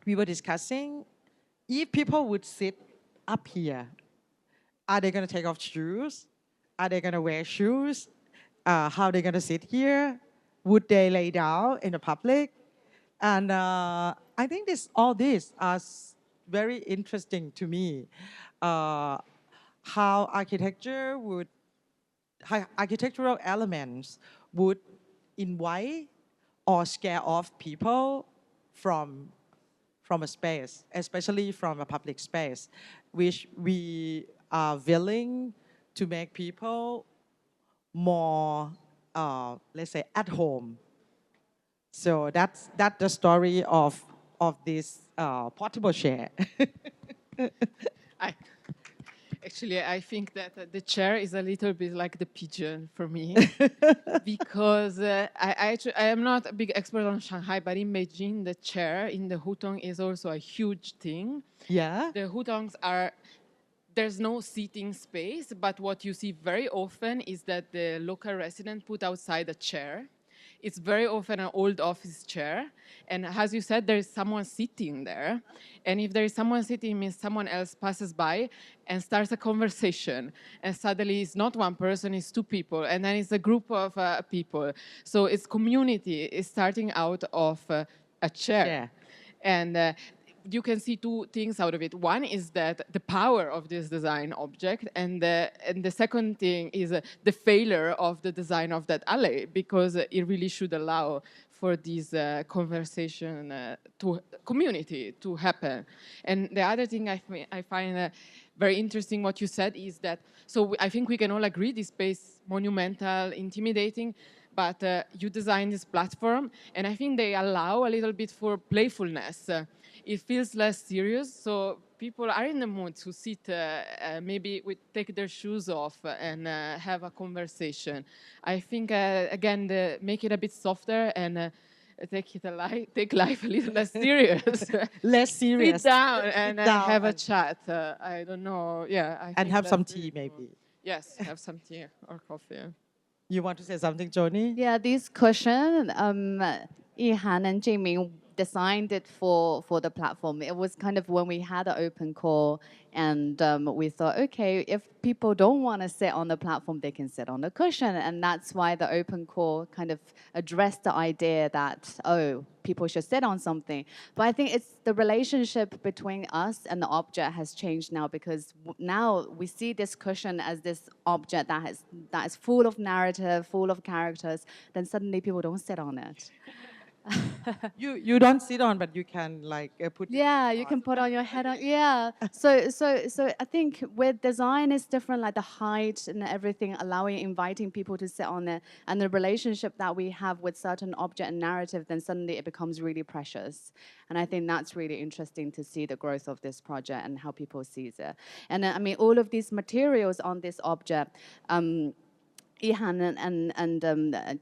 we were discussing if people would sit up here, are they going to take off shoes? Are they going to wear shoes? How they're going to sit here? Would they lay down in the public? And I think all this are very interesting to me. How architectural elements would invite or scare off people from a space, especially from a public space, which we are willing to make people more, let's say, at home. So that's the story of this portable chair. Actually, I think that the chair is a little bit like the pigeon for me, because I am not a big expert on Shanghai, but in Beijing, the chair in the hutong is also a huge thing. Yeah. The hutongs are, there's no seating space, but what you see very often is that the local resident put outside a chair. It's very often an old office chair. And as you said, there is someone sitting there. And if there is someone sitting, it means someone else passes by and starts a conversation. And suddenly it's not one person, it's two people. And then it's a group of people. So it's community is starting out of a chair. Yeah. And you can see two things out of it. One is that the power of this design object, and the second thing is the failure of the design of that alley, because it really should allow for this conversation to community to happen. And the other thing I find very interesting what you said is that, so I think we can all agree this space monumental, intimidating, but you design this platform, and I think they allow a little bit for playfulness. It feels less serious, so people are in the mood to sit, maybe take their shoes off and have a conversation. I think, again, make it a bit softer and take life a little less serious. Less serious. Sit down and have a and- chat. I don't know, yeah. I And think have some that's tea, really cool. maybe. Yes, have some tea or coffee. You want to say something, Joni? Yeah, this cushion, Yihan and Jiming designed it for the platform. It was kind of when we had an open call, and we thought, okay, if people don't want to sit on the platform, they can sit on the cushion. And that's why the open call kind of addressed the idea that, oh, people should sit on something. But I think it's the relationship between us and the object has changed now, because now we see this cushion as this object that is full of narrative, full of characters. Then suddenly people don't sit on it. You don't sit on, but you can like put. Yeah, you can put on your head on. Yeah. So I think with design is different, like the height and everything, inviting people to sit on it, and the relationship that we have with certain object and narrative, then suddenly it becomes really precious. And I think that's really interesting to see the growth of this project and how people see it. And I mean, all of these materials on this object, Yihan and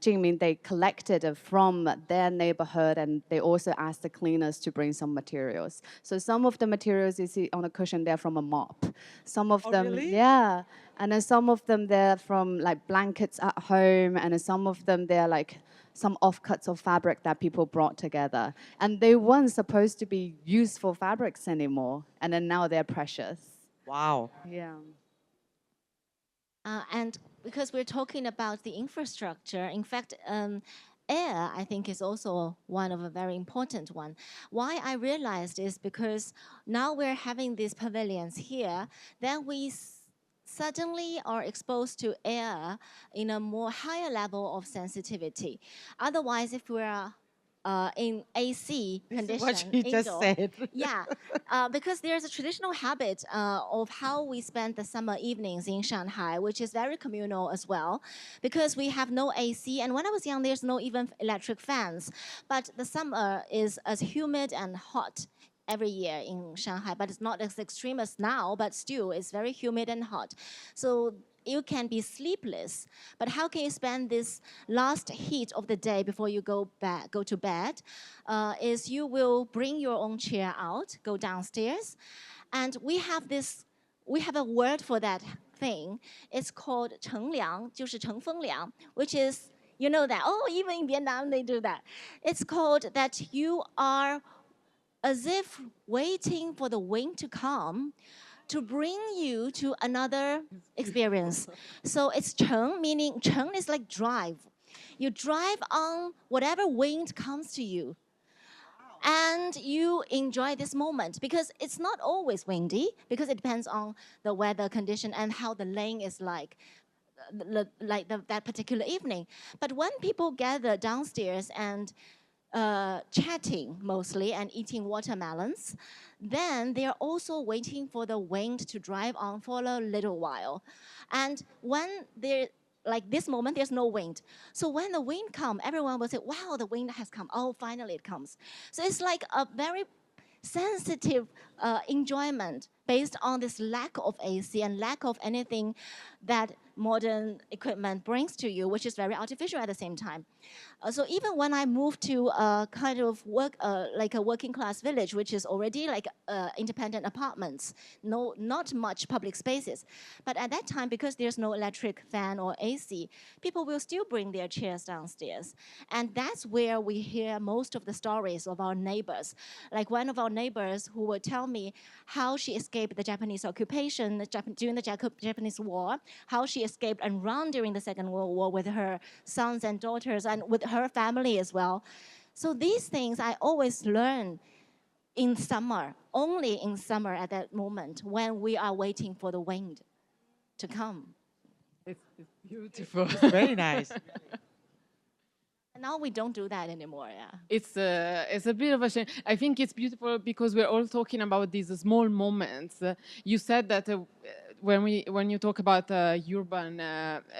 Jingming, they collected it from their neighborhood, and they also asked the cleaners to bring some materials. So some of the materials you see on the cushion, they're from a mop. Some of them, really? yeah. And then some of them, they're from like blankets at home, and then some of them, they're like some offcuts of fabric that people brought together. And they weren't supposed to be useful fabrics anymore, and then now they're precious. Wow. Yeah. And because we're talking about the infrastructure, in fact, air, I think, is also one of a very important one. Why I realized is because now we're having these pavilions here, then we suddenly are exposed to air in a more higher level of sensitivity. Otherwise, if we're in AC condition, What she just indoor, said. yeah, because there's a traditional habit of how we spend the summer evenings in Shanghai, which is very communal as well, because we have no AC. And when I was young, there's no even electric fans. But the summer is as humid and hot every year in Shanghai, but it's not as extreme as now, but still it's very humid and hot. So you can be sleepless, but how can you spend this last heat of the day before you go to bed? Is you will bring your own chair out, go downstairs, and we have a word for that thing. It's called 乘凉, 就是乘风凉, which is, you know that, oh, even in Vietnam they do that. It's called that you are as if waiting for the wind to come to bring you to another experience. So it's 乘, meaning 乘 is like drive. You drive on whatever wind comes to you. And you enjoy this moment because it's not always windy, because it depends on the weather condition and how the lane is like that particular evening. But when people gather downstairs and chatting mostly and eating watermelons, then they are also waiting for the wind to drive on for a little while. And when they're like this moment, there's no wind. So when the wind comes, everyone will say, wow, the wind has come. Oh, finally it comes. So it's like a very sensitive enjoyment based on this lack of AC and lack of anything that modern equipment brings to you, which is very artificial at the same time. So even when I moved to a kind of like a working class village, which is already like independent apartments, not much public spaces. But at that time, because there's no electric fan or AC, people will still bring their chairs downstairs. And that's where we hear most of the stories of our neighbors. Like one of our neighbors who would tell me how she escaped the Japanese occupation during the Japanese War, how she escaped and ran during the Second World War with her sons and daughters and with her family as well. So these things I always learn in summer, only in summer at that moment when we are waiting for the wind to come. It's beautiful. Very nice. And now we don't do that anymore, yeah. It's a bit of a shame. I think it's beautiful because we're all talking about these small moments. You said that when you talk about urban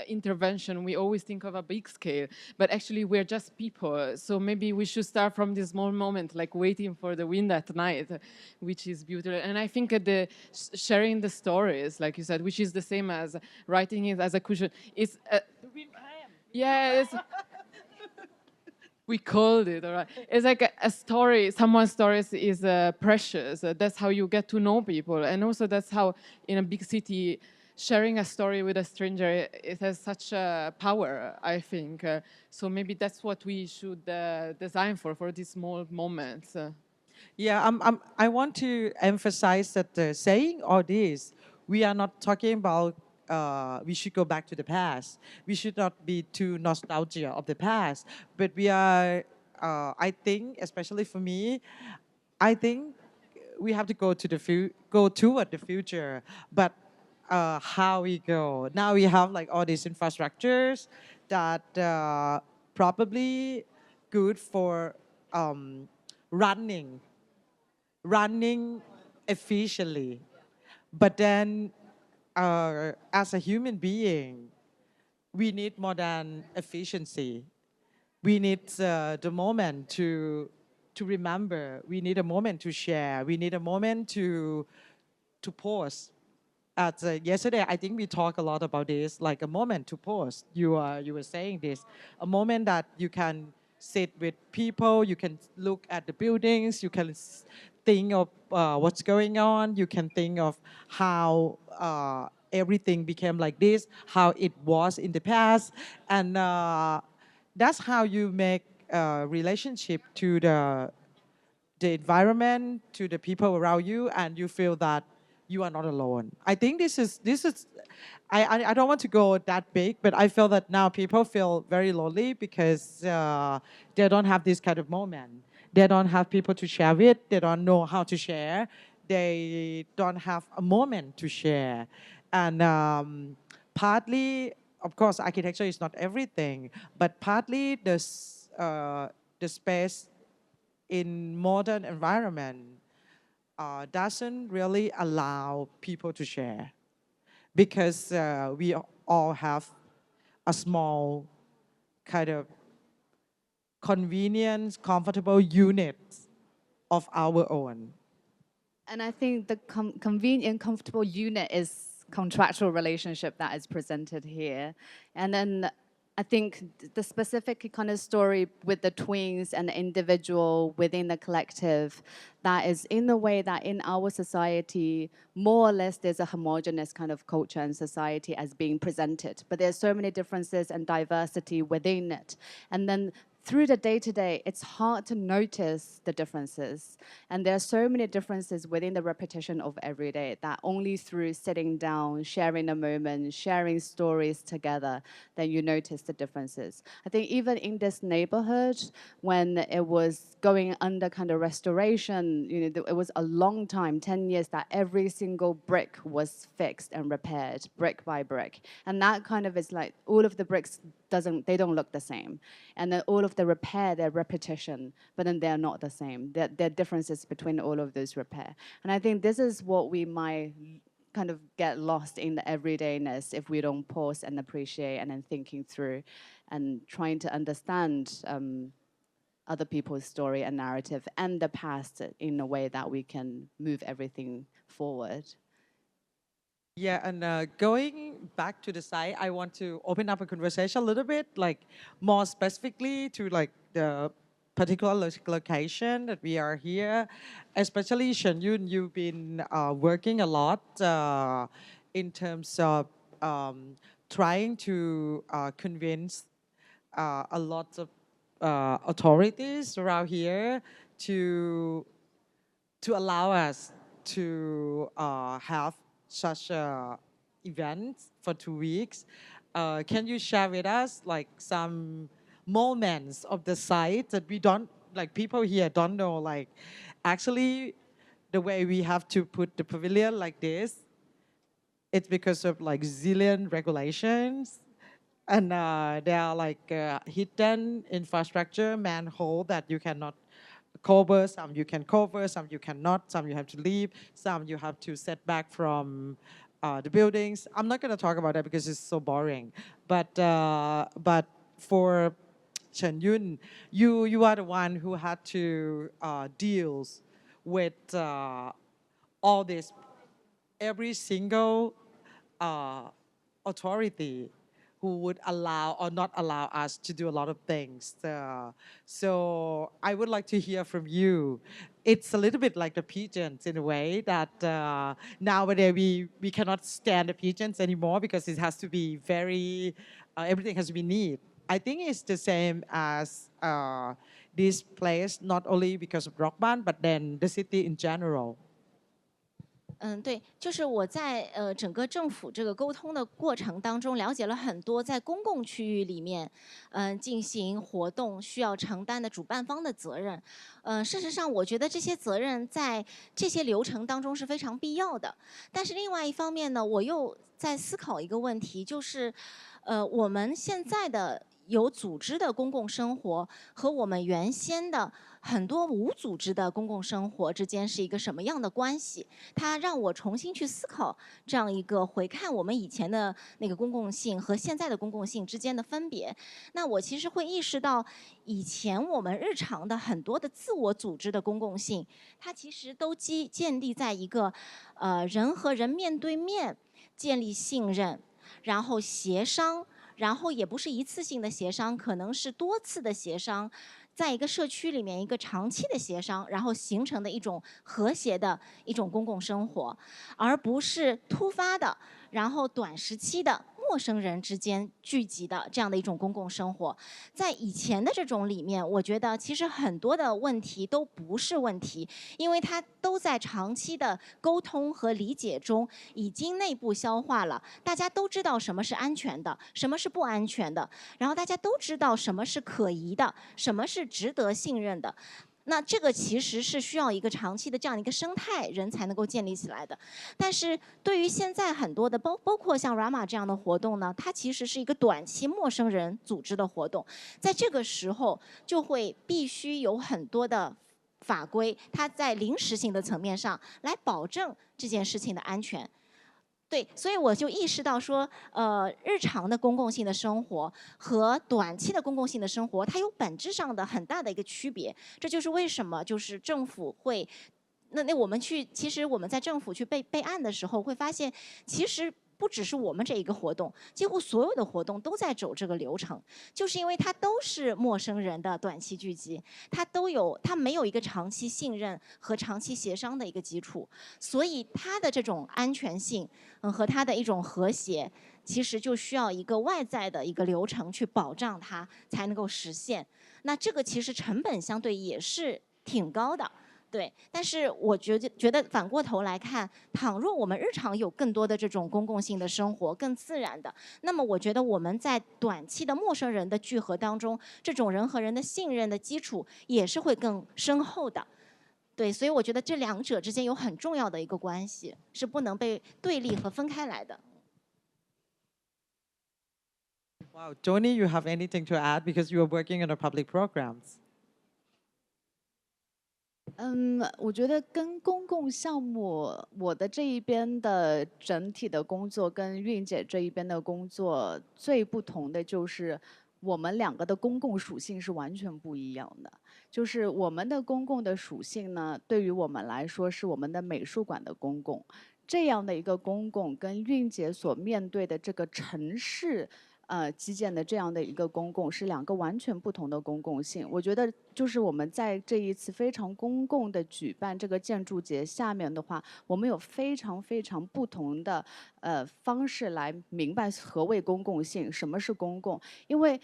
intervention, we always think of a big scale, but actually we're just people. So maybe we should start from this small moment, like waiting for the wind at night, which is beautiful. And I think the sharing the stories, like you said, which is the same as writing it as a cushion. It's yeah. We called it, all right. It's like a story, someone's stories is precious. That's how you get to know people. And also that's how, in a big city, sharing a story with a stranger, it has such a power, I think. So maybe that's what we should design for these small moments. Yeah, I want to emphasize that saying all this, we are not talking about we should go back to the past. We should not be too nostalgia of the past. But we are, I think, especially for me, I think we have to go to go toward the future. But how we go? Now we have like all these infrastructures that probably good for running efficiently. But then as a human being, we need more than efficiency. We need the moment to remember. We need a moment to share. We need a moment to pause. Yesterday, I think we talked a lot about this, like a moment to pause. You were saying this, a moment that you can sit with people, you can look at the buildings, you can think of what's going on, you can think of how everything became like this, how it was in the past, and that's how you make a relationship to the environment, to the people around you, and you feel that you are not alone. I think this is. I don't want to go that big, but I feel that now people feel very lonely because they don't have this kind of moment. They don't have people to share with. They don't know how to share. They don't have a moment to share. And partly, of course, architecture is not everything, but partly the space in modern environment doesn't really allow people to share because we all have a small kind of convenience, comfortable unit of our own. And I think the convenient, comfortable unit is contractual relationship that is presented here. And then I think the specific kind of story with the twins and the individual within the collective, that is in the way that in our society, more or less there's a homogeneous kind of culture and society as being presented. But there's so many differences and diversity within it. And then through the day-to-day, it's hard to notice the differences. And there are so many differences within the repetition of every day that only through sitting down, sharing a moment, sharing stories together, then you notice the differences. I think even in this neighborhood, when it was going under kind of restoration, you know, it was a long time, 10 years, that every single brick was fixed and repaired, brick by brick. And that kind of is like, all of the bricks they don't look the same. And then all of the repair, they're repetition, but then they're not the same. There are differences between all of those repair. And I think this is what we might kind of get lost in the everydayness if we don't pause and appreciate and then thinking through and trying to understand other people's story and narrative and the past in a way that we can move everything forward. Yeah, and going back to the site, I want to open up a conversation a little bit, like more specifically to like the particular location that we are here, especially Shen Yun, you've been working a lot in terms of trying to convince a lot of authorities around here to allow us to have such a event for 2 weeks. Can you share with us like some moments of the site that we don't, like people here don't know, like actually the way we have to put the pavilion like this, it's because of like zillion regulations. And there are like hidden infrastructure, manhole that you cannot cover, some you can cover, some you cannot, some you have to leave, some you have to set back from the buildings. I'm not going to talk about that because it's so boring. But for Chen Yun, you are the one who had to deal with all this, every single authority who would allow or not allow us to do a lot of things. So I would like to hear from you. It's a little bit like the pigeons in a way that nowadays we cannot stand the pigeons anymore because it has to be very, everything has to be neat. I think it's the same as this place, not only because of Rockbund, but then the city in general. 对，就是我在整个政府这个沟通的过程当中，了解了很多在公共区域里面，进行活动需要承担的主办方的责任。事实上，我觉得这些责任在这些流程当中是非常必要的。但是另外一方面呢，我又在思考一个问题，就是我们现在的有组织的公共生活和我们原先的很多无组织的公共生活之间是一个什么样的关系？它让我重新去思考这样一个回看我们以前的那个公共性和现在的公共性之间的分别。那我其实会意识到，以前我们日常的很多的自我组织的公共性，它其实都建立在一个人和人面对面建立信任，然后协商。然后也不是一次性的协商，可能是多次的协商，在一个社区里面一个长期的协商，然后形成的一种和谐的一种公共生活，而不是突发的，然后短时期的陌生人之间聚集的这样的一种公共生活。在以前的这种里面，我觉得其实很多的问题都不是问题，因为它都在长期的沟通和理解中已经内部消化了，大家都知道什么是安全的，什么是不安全的，然后大家都知道什么是可疑的，什么是值得信任的。那这个其实是需要一个长期的这样一个生态，人才能够建立起来的。但是对于现在很多的包括像 RAMa 这样的活动呢，它其实是一个短期陌生人组织的活动，在这个时候就会必须有很多的法规，它在临时性的层面上来保证这件事情的安全。对，所以我就意识到说，日常的公共性的生活和短期的公共性的生活，它有本质上的很大的一个区别。这就是为什么就是政府会，那我们去，其实我们在政府去备案的时候，会发现其实。不只是我们这一个活动，几乎所有的活动都在走这个流程，就是因为它都是陌生人的短期聚集，它没有一个长期信任和长期协商的一个基础，所以它的这种安全性，和它的一种和谐，其实就需要一个外在的一个流程去保障它，才能够实现。那这个其实成本相对也是挺高的。对，但是我觉得反过头来看，倘若我们日常有更多的这种公共性的生活，更自然的，那么我觉得我们在短期的陌生人的聚合当中，这种人和人的信任的基础也是会更深厚的。对，所以我觉得这两者之间有很重要的一个关系，是不能被对立和分开来的。Wow, Joni, you have anything to add because you are working on the public programs? 我觉得跟公共项目，我的这一边的整体的工作跟韵姐这一边的工作最不同的就是，我们两个的公共属性是完全不一样的。就是我们的公共的属性呢，对于我们来说是我们的美术馆的公共，这样的一个公共跟韵姐所面对的这个城市基建的这样的一个公共是两个完全不同的公共性。我觉得就是我们在这一次非常公共的举办这个建筑节下面的话，我们有非常非常不同的方式来明白何谓公共性，什么是公共。因为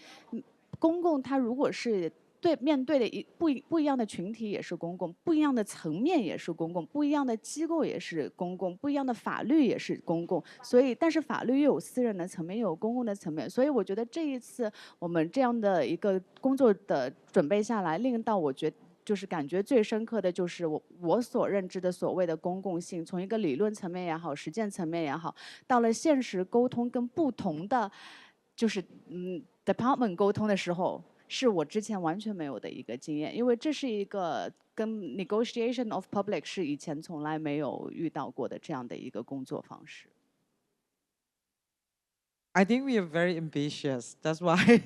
公共它如果是面对的不一样的群体也是公共，不一样的层面也是公共，不一样的机构也是公共，不一样的法律也是公共。所以，但是法律又有私人的层面，又有公共的层面。所以，我觉得这一次我们这样的一个工作的准备下来，令到我觉得就是感觉最深刻的就是我所认知的所谓的公共性，从一个理论层面也好，实践层面也好，到了现实沟通跟不同的就是department 沟通的时候。是我之前完全没有的一个经验，因为这是一个跟 negotiation of public 是以前从来没有遇到过的这样的一个工作方式。I think we are very ambitious. That's why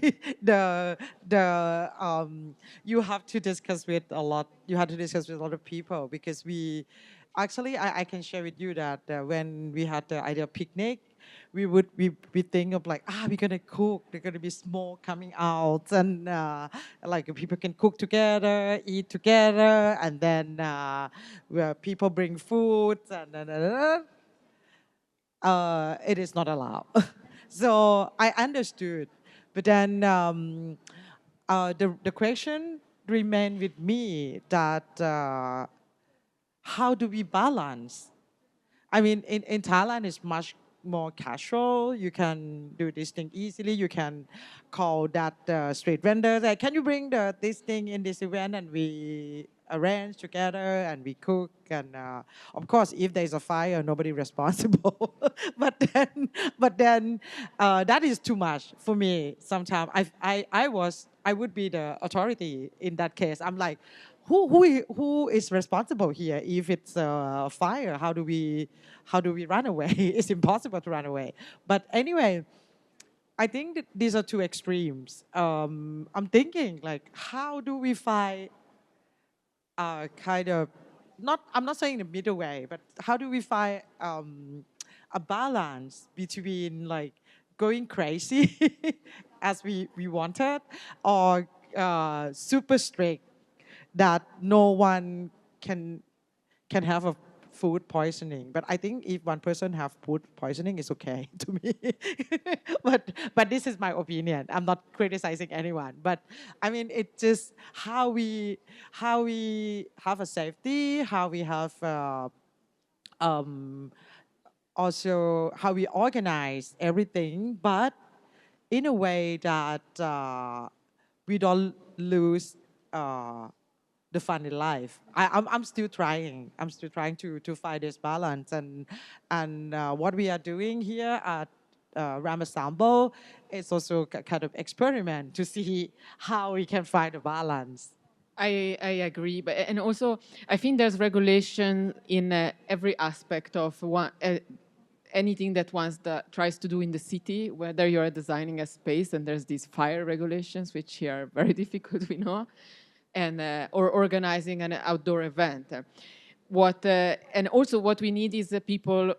you have to discuss with a lot. You have to discuss with a lot of people because we actually I can share with you that when we had the idea of picnic, we think of like we're gonna cook. There's gonna be smoke coming out and like people can cook together, eat together, and then where people bring food and it is not allowed. So I understood, but then the question remained with me that how do we balance? I mean, in Thailand, it's much more casual. You can do this thing easily. You can call that street vendor. Like, can you bring this thing in this event? And we arrange together and we cook. And of course, if there's a fire, nobody responsible. but then that is too much for me. Sometimes I would be the authority in that case. I'm like, who is responsible here? If it's a fire, how do we run away? It's impossible to run away. But anyway, I think that these are two extremes. I'm thinking like, how do we find kind of I'm not saying the middle way, but how do we find a balance between like going crazy as we wanted or super strict that no one can have a food poisoning. But I think if one person have food poisoning, it's okay to me. but this is my opinion. I'm not criticizing anyone. But I mean, it's just how we have a safety, how we have also how we organize everything, but in a way that we don't lose the fun in life. I'm still trying. I'm still trying to find this balance. And what we are doing here at RAMa Ensemble is also kind of experiment to see how we can find a balance. I agree, but and also I think there's regulation in every aspect of anything that one tries to do in the city, whether you're designing a space and there's these fire regulations, which here are very difficult, we know, and or organizing an outdoor event. And also what we need is people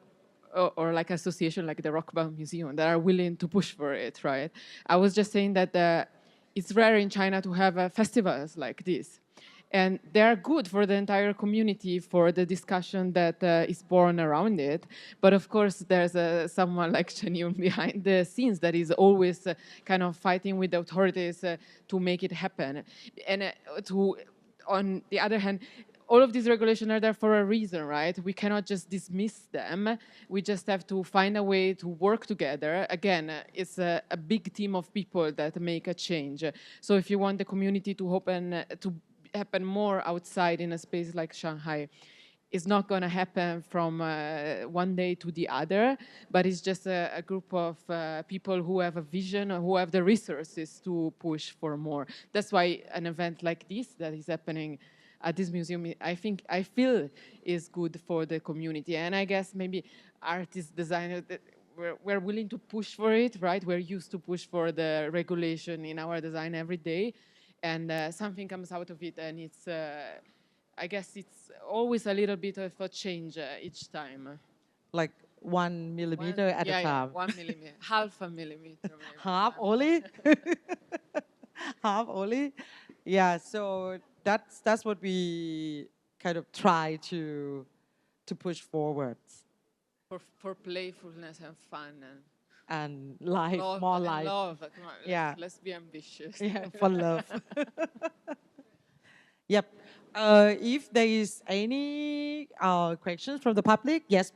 or like association like the Rockbund Museum that are willing to push for it, right? I was just saying that it's rare in China to have festivals like this. And they're good for the entire community, for the discussion that is born around it. But of course, there's someone like Chen behind the scenes that is always kind of fighting with the authorities to make it happen. And on the other hand, all of these regulations are there for a reason, right? We cannot just dismiss them. We just have to find a way to work together. Again, it's a big team of people that make a change. So if you want the community to happen more outside in a space like Shanghai, it's not going to happen from one day to the other, but it's just a group of people who have a vision, or who have the resources to push for more. That's why an event like this that is happening at this museum, I feel is good for the community. And I guess maybe artists, designers, we're willing to push for it, right? We're used to push for the regulation in our design every day, and something comes out of it, and it's, I guess it's always a little bit of a change each time. Like 1 millimeter at a time. 1 millimeter, half a millimeter. Maybe. Half only? Half only? Yeah, so that's what we kind of try to push forward. For playfulness and fun And life, love, more and life. love. Come on, Yeah. let's be ambitious. Yeah, for love. Yep. If there is any questions from the public, yes.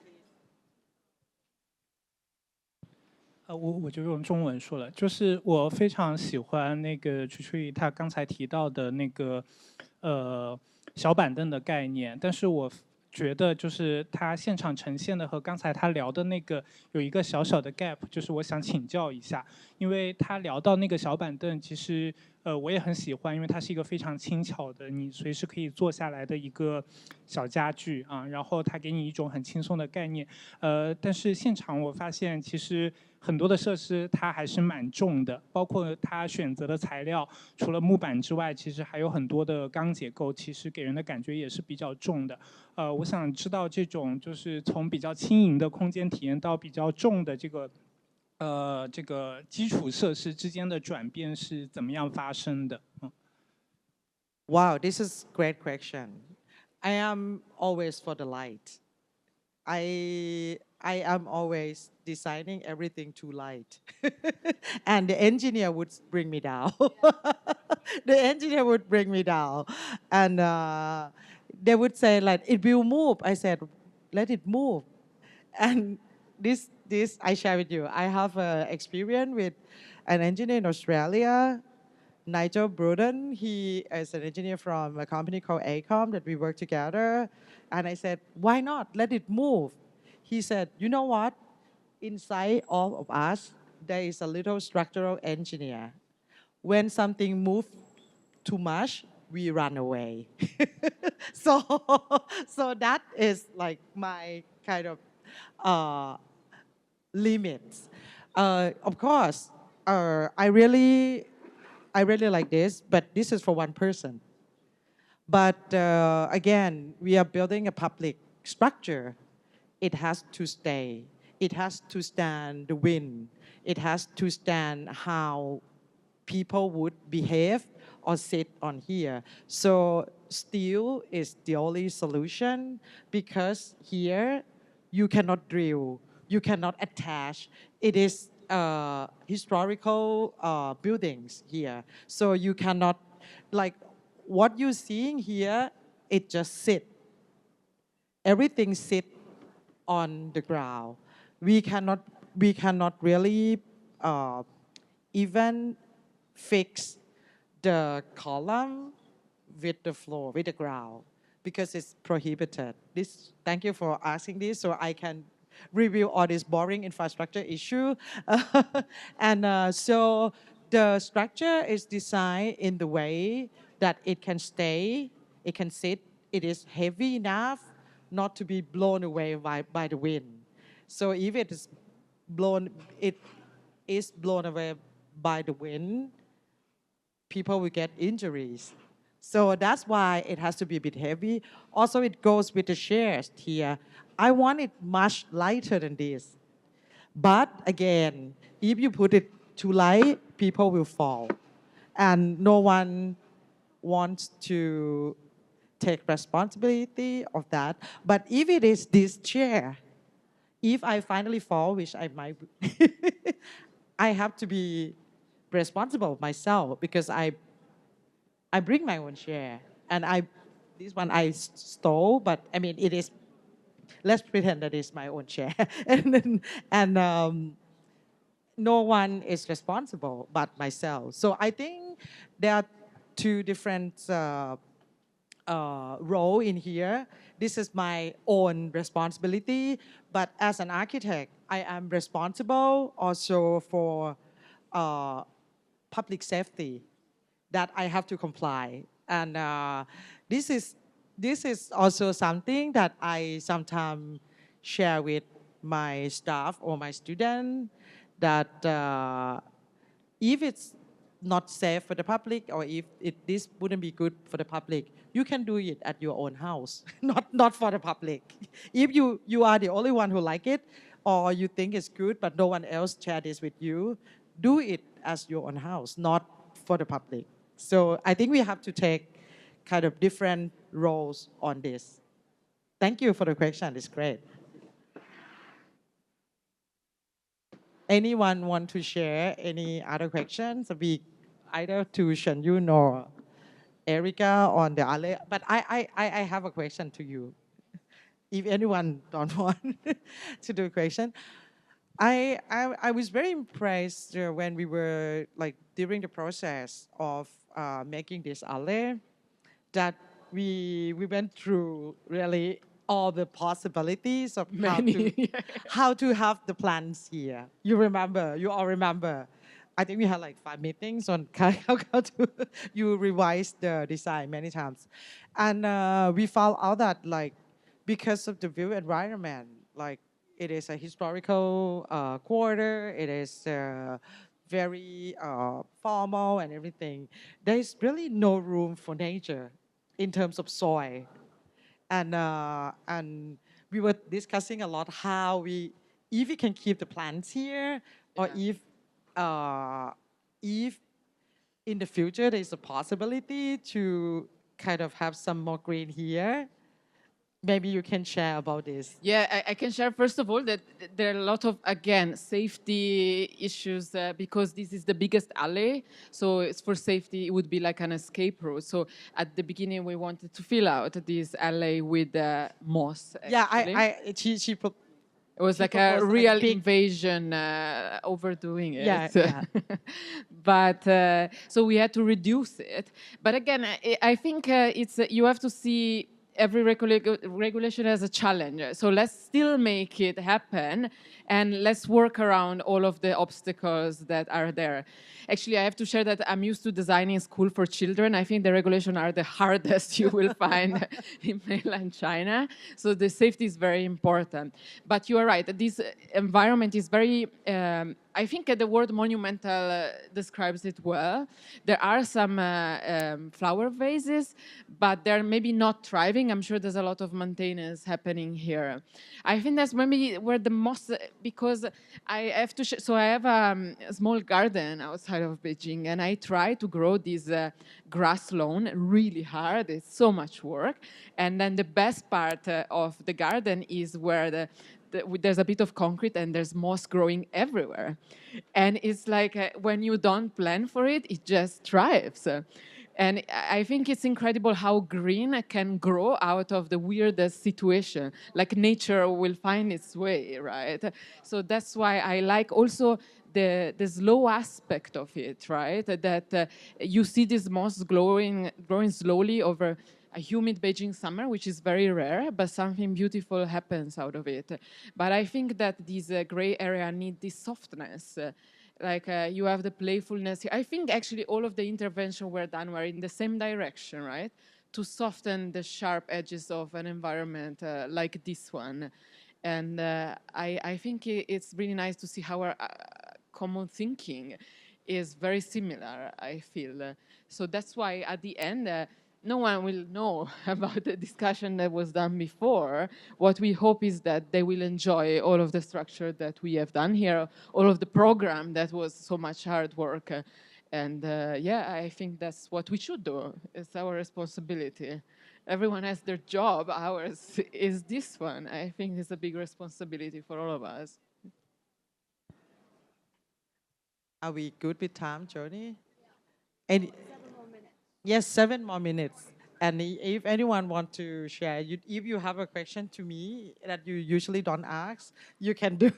我就用中文说了，就是我非常喜欢那个Choochuey他刚才提到的那个小板凳的概念，但是我觉得就是他现场呈现的和刚才他聊的那个有一个小小的 gap， 就是我想请教一下，因为他聊到那个小板凳，其实我也很喜欢，因为它是一个非常轻巧的，你随时可以坐下来的一个小家具啊，然后它给你一种很轻松的概念，但是现场我发现其实很多的设施它还是蛮重的，包括它选择的材料，除了木板之外，其实还有很多的钢结构，其实给人的感觉也是比较重的。我想知道这种就是从比较轻盈的空间体验到比较重的这个基础设施之间的转变是怎么样发生的Wow, this is a great question. I am always for the light. I am always designing everything too light. And the engineer would bring me down. The engineer would bring me down. And they would say, like, it will move. I said, let it move. And this I share with you. I have experience with an engineer in Australia, Nigel Bruden. He is an engineer from a company called ACOM that we work together. And I said, why not? Let it move. He said, you know what? Inside all of us, there is a little structural engineer. When something moves too much, we run away. So that is like my kind of limits. Of course, I really like this, but this is for one person. But again, we are building a public structure. It has to stay. It has to stand the wind. It has to stand how people would behave or sit on here. So steel is the only solution because here you cannot drill, you cannot attach. It is historical buildings here. So you cannot, like what you're seeing here, it just sit. Everything sit on the ground. We cannot really even fix the column with the floor, with the ground, because it's prohibited. Thank you for asking this, so I can review all this boring infrastructure issue. And so the structure is designed in the way that it can stay, it can sit, it is heavy enough not to be blown away by the wind. So if it is blown away by the wind, people will get injuries. So that's why it has to be a bit heavy. Also, it goes with the chairs here. I want it much lighter than this. But again, if you put it too light, people will fall. And no one wants to take responsibility of that. But if it is this chair, if I finally fall, which I might, I have to be responsible myself because I bring my own chair. And this one I stole, but I mean, it is, let's pretend that it's my own chair. and no one is responsible but myself. So I think there are two different roles in here. This is my own responsibility, but as an architect, I am responsible also for public safety that I have to comply. And this is also something that I sometimes share with my staff or my student that if it's not safe for the public or if this wouldn't be good for the public, you can do it at your own house, not for the public. If you are the only one who like it or you think it's good but no one else share this with you, do it as your own house, not for the public. So I think we have to take kind of different roles on this. Thank you for the question, it's great. Anyone want to share any other questions? Either to Shen Yun or Erica on the other. But I have a question to you. If anyone don't want to do a question. I was very impressed when we were like during the process of making this alley that we went through really all the possibilities of how to have the plants here. You all remember. I think we had like 5 meetings on how to you revised the design many times. And we found out that like because of the view environment, like it is a historical quarter, it is very formal and everything. There is really no room for nature in terms of soil. And we were discussing a lot how if we can keep the plants here, or if in the future there's a possibility to kind of have some more green here. Maybe you can share about this. Yeah, I can share first of all that there are a lot of, again, safety issues because this is the biggest alley. So it's for safety, it would be like an escape route. So at the beginning, we wanted to fill out this alley with moss. Actually. Yeah, she it was like a real invasion, overdoing it. Yeah. But so we had to reduce it. But again, I think it's you have to see every regulation has a challenge. So let's still make it happen and let's work around all of the obstacles that are there. Actually, I have to share that I'm used to designing school for children. I think the regulations are the hardest you will find in mainland China. So the safety is very important. But you are right, this environment is very, I think the word monumental describes it well. There are some flower vases, but they're maybe not thriving. I'm sure there's a lot of maintenance happening here. I think that's maybe where the most, because I have to, so I have a small garden outside of Beijing, and I try to grow this grass lawn really hard. It's so much work. And then the best part of the garden is where there's a bit of concrete and there's moss growing everywhere. And it's like when you don't plan for it, it just thrives. And I think it's incredible how green can grow out of the weirdest situation. Like nature will find its way, right? So that's why I like also the slow aspect of it, right? That you see this moss growing slowly over a humid Beijing summer, which is very rare, but something beautiful happens out of it. But I think that these gray area need this softness. You have the playfulness. I think actually all of the interventions were in the same direction, right? To soften the sharp edges of an environment like this one. And I think it's really nice to see how our common thinking is very similar, I feel. So that's why at the end, no one will know about the discussion that was done before. What we hope is that they will enjoy all of the structure that we have done here, all of the program that was so much hard work. And yeah, I think that's what we should do. It's our responsibility. Everyone has their job. Ours is this one. I think it's a big responsibility for all of us. Are we good with time, Joni? Yeah. Yes, 7 more minutes. And if anyone wants to share, if you have a question to me that you usually don't ask, you can do.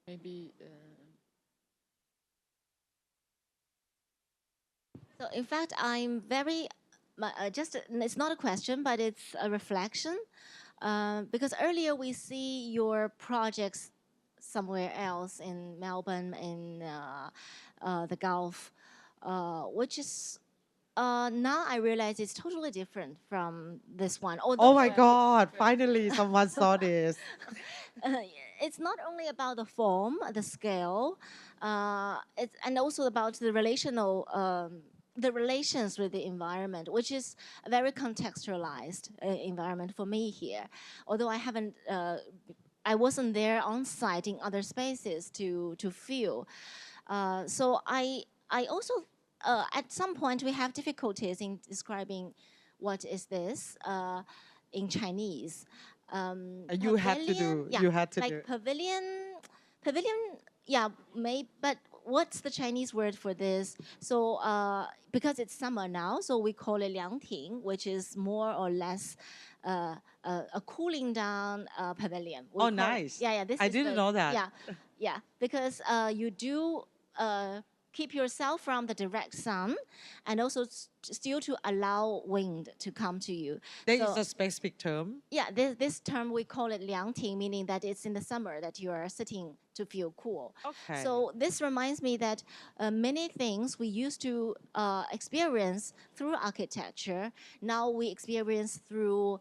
Maybe. So in fact, I'm very, it's not a question, but it's a reflection. Because earlier we see your projects somewhere else in Melbourne, in the Gulf, which is Now I realize it's totally different from this one. Oh Although, my God! Finally, someone saw this. it's not only about the form, the scale, and also about the the relations with the environment, which is a very contextualized environment for me here. Although I wasn't there on site in other spaces to feel. So I also, at some point, we have difficulties in describing what is this in Chinese. You had to do. Yeah, You had to like do. pavilion. Yeah, but what's the Chinese word for this? So because it's summer now, so we call it liangting, which is more or less a cooling down pavilion. Oh, nice. Yeah. This I is didn't know that. Yeah, because you do keep yourself from the direct sun, and also still to allow wind to come to you. There So- is a specific term. Yeah, this term we call it liangting, meaning that it's in the summer that you are sitting to feel cool. Okay. So this reminds me that many things we used to experience through architecture, now we experience through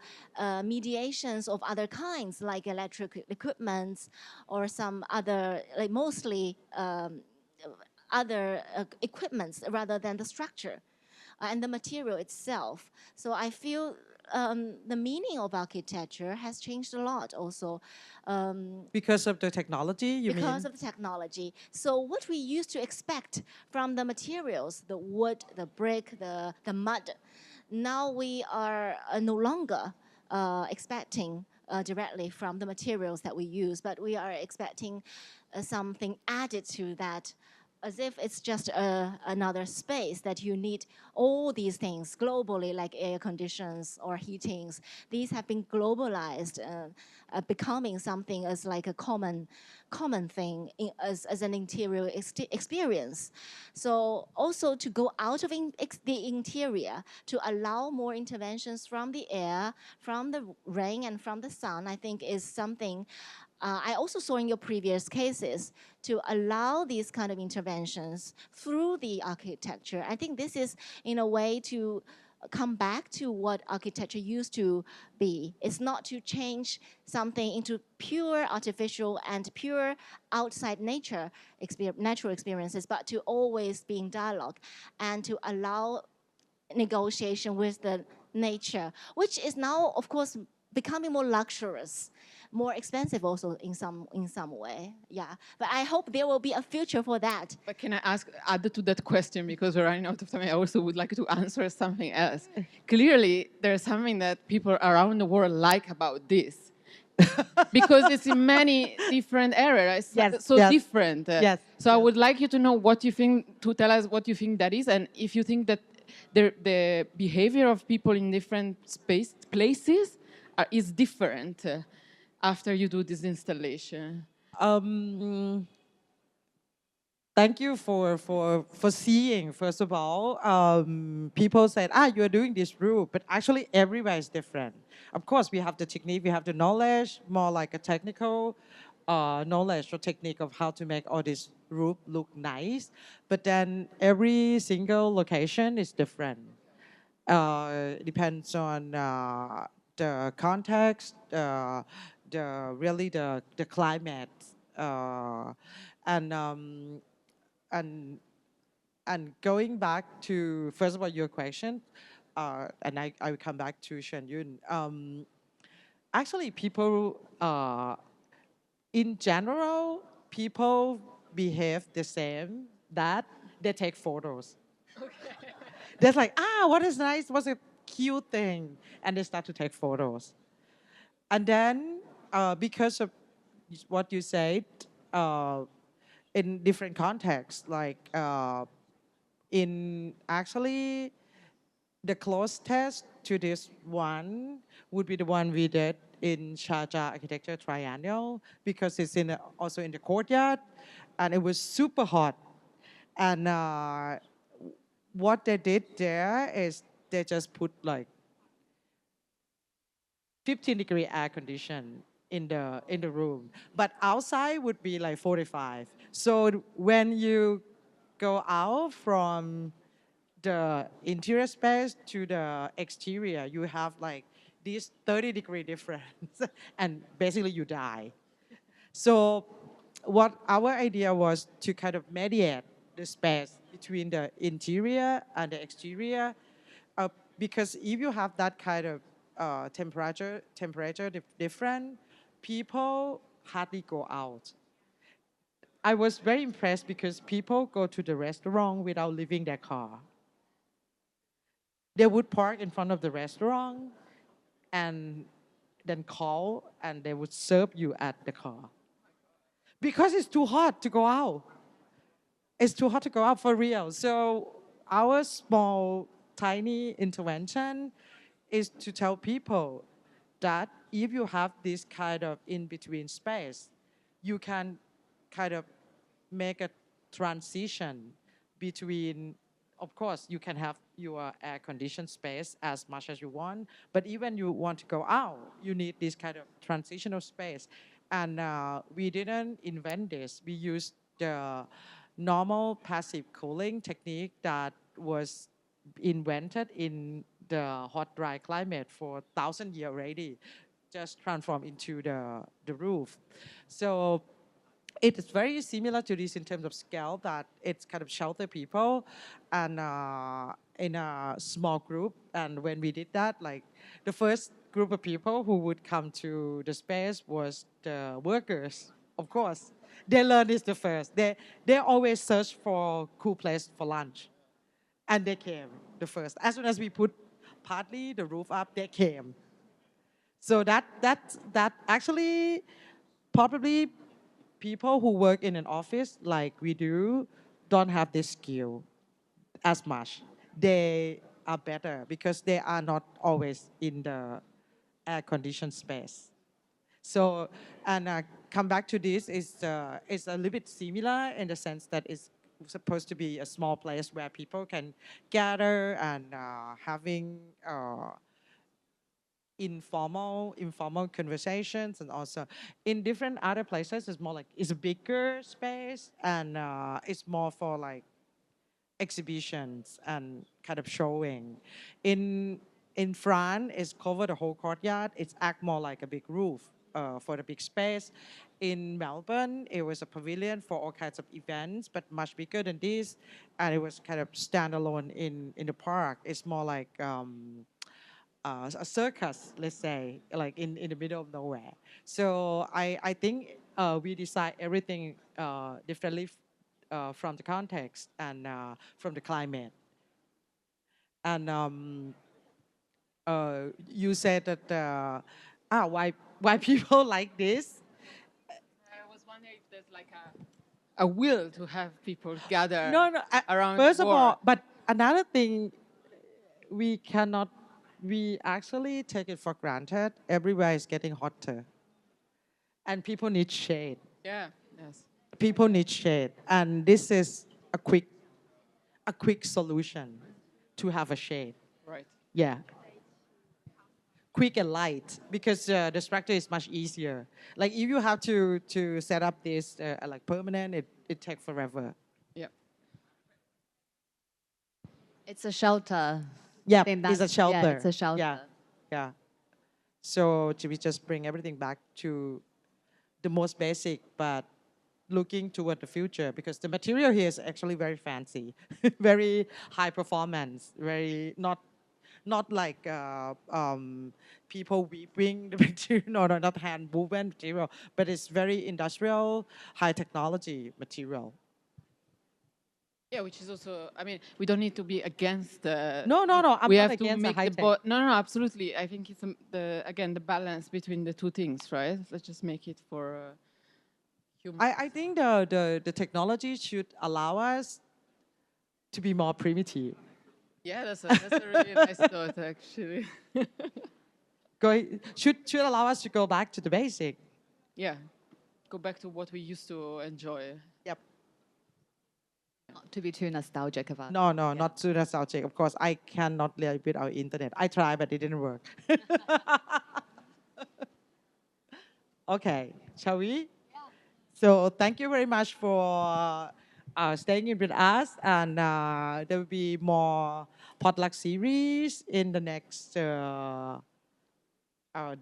mediations of other kinds, like electric equipment or some other, like mostly other equipments rather than the structure and the material itself. So I feel the meaning of architecture has changed a lot also. Because of the technology, you mean? Because of the technology. So what we used to expect from the materials, the wood, the brick, the mud, now we are no longer expecting directly from the materials that we use, but we are expecting something added to that, as if it's just another space that you need all these things globally, like air conditions or heatings. These have been globalized, becoming something as like a common thing as an interior experience. So also to go out of the interior, to allow more interventions from the air, from the rain, and from the sun, I think is something I also saw in your previous cases, to allow these kind of interventions through the architecture. I think this is, in a way, to come back to what architecture used to be. It's not to change something into pure artificial and pure outside natural experiences, but to always be in dialogue and to allow negotiation with the nature, which is now, of course, becoming more luxurious, more expensive also in some way. Yeah, but I hope there will be a future for that. But can I add to that question, because we're running out of time, I also would like to answer something else. Clearly, there's something that people around the world like about this. Because it's in many different areas, Yes, so yes. different. Yes, So I would like you to know what you think, to tell us what you think that is, and if you think that the behavior of people in different places is different after you do this installation. Thank you for seeing, first of all. People said, you're doing this roof, but actually everywhere is different. Of course, we have the technique, we have the knowledge, more like a technical knowledge or technique of how to make all this roof look nice. But then every single location is different. It depends on the context, the climate, and going back to, first of all, your question, and I will come back to Shen Yun. Actually, people, in general, people behave the same, that they take photos. They're like, what is nice, what's a cute thing? And they start to take photos. And then, because of what you said, in different contexts, like in actually the closest to this one would be the one we did in Sharjah Architecture Triennial, because it's also in the courtyard, and it was super hot. And what they did there is they just put like 15-degree air condition in the room, but outside would be like 45. So when you go out from the interior space to the exterior, you have like this 30-degree difference, and basically you die. So what our idea was to kind of mediate the space between the interior and the exterior, because if you have that kind of temperature different, people hardly go out. I was very impressed because people go to the restaurant without leaving their car. They would park in front of the restaurant and then call, and they would serve you at the car. Because it's too hot to go out. It's too hot to go out for real. So our small, tiny intervention is to tell people that if you have this kind of in-between space, you can kind of make a transition between, of course, you can have your air-conditioned space as much as you want, but even you want to go out, you need this kind of transitional space. And we didn't invent this. We used the normal passive cooling technique that was invented in the hot, dry climate for 1,000 years already, just transformed into the roof. So it is very similar to this in terms of scale, that it's kind of shelter people and in a small group. And when we did that, like the first group of people who would come to the space was the workers, of course. They learned this the first. They always search for cool place for lunch. And they came the first. As soon as we put partly the roof up, they came. So that actually probably people who work in an office like we do don't have this skill as much. They are better because they are not always in the air-conditioned space. So, and come back to this, is a little bit similar in the sense that it's supposed to be a small place where people can gather and having informal conversations. And also in different other places, it's more like, it's a bigger space, and it's more for like exhibitions and kind of showing. In France, it's cover the whole courtyard. It's act more like a big roof for the big space. In Melbourne, it was a pavilion for all kinds of events, but much bigger than this. And it was kind of standalone in the park. It's more like a circus, let's say, like in the middle of nowhere. So I think we design everything differently from the context and from the climate. And you said that why people like this? I was wondering if there's like a will to have people gather No, around. First the of all, but another thing, we actually take it for granted. Everywhere is getting hotter, and people need shade. Yeah. Yes. People need shade, and this is a quick solution to have a shade. Right. Yeah. Quick and light, because the structure is much easier. Like if you have to set up this like permanent, it takes forever. Yeah. It's a shelter. Yeah, Then it's a that's- shelter. Yeah, it's a shelter. Yeah, yeah. So we just bring everything back to the most basic, but looking toward the future, because the material here is actually very fancy, very high performance, very not like people weaving the material, no, not hand woven material, but it's very industrial, high technology material. Yeah, which is also, I mean, we don't need to be against the. No, I'm we not have to against the make high the tech. no, absolutely. I think it's again the balance between the two things, right? Let's just make it for human. I think the technology should allow us to be more primitive. Yeah, that's a really nice thought, actually. Should allow us to go back to the basic. Yeah, go back to what we used to enjoy. Yep. Not to be too nostalgic about. No, not too nostalgic. Of course, I cannot live without internet. I tried, but it didn't work. Okay, shall we? Yeah. So thank you very much for staying in with us, and there will be more potluck series in the next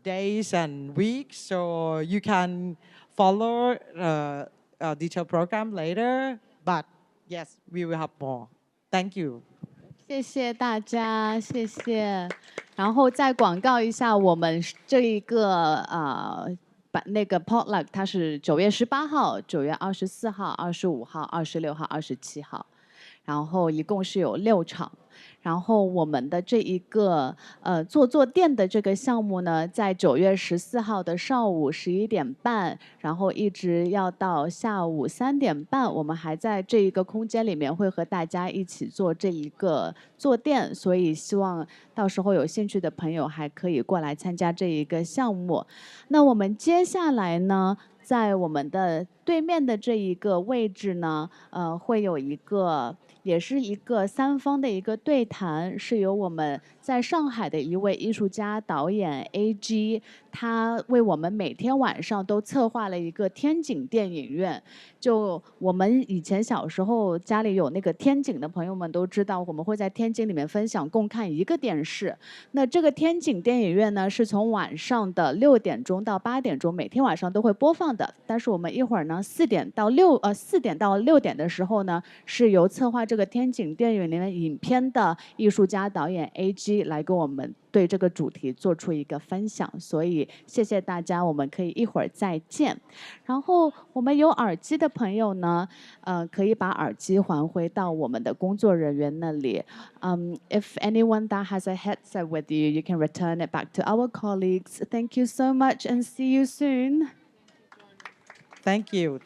days and weeks. So you can follow a detailed program later. But yes, we will have more. Thank you. 谢谢大家，谢谢。然后再广告一下，我们这一个那个 Potluck 它是9月18号、9月24号、25号、26号、27号，然后一共是有6场。然后我们的这一个坐垫的这个项目呢，在9月14号的上午11点半，然后一直要到下午3点半，我们还在这一个空间里面会和大家一起做这一个坐垫，所以希望到时候有兴趣的朋友还可以过来参加这一个项目。那我们接下来呢，在我们的对面的这一个位置呢，会有一个。也是一个3方的一个对谈，是由我们在上海的一位艺术家导演 AG， 他为我们每天晚上都策划了一个天井电影院。就我们以前小时候家里有那个天井的朋友们都知道，我们会在天井里面分享共看一个电视。那这个天井电影院呢，是从晚上的6点钟到8点钟，每天晚上都会播放的。但是我们一会儿呢4点到6点的时候呢，是由策划这个天井电影里面影片的艺术家导演 AG 来跟我们对这个主题做出一个分享，所以谢谢大家，我们可以一会儿再见。然后我们有耳机的朋友呢，可以把耳机还回到我们的工作人员那里。If anyone that has a headset with you, you can return it back to our colleagues. Thank you so much and see you soon. Thank you.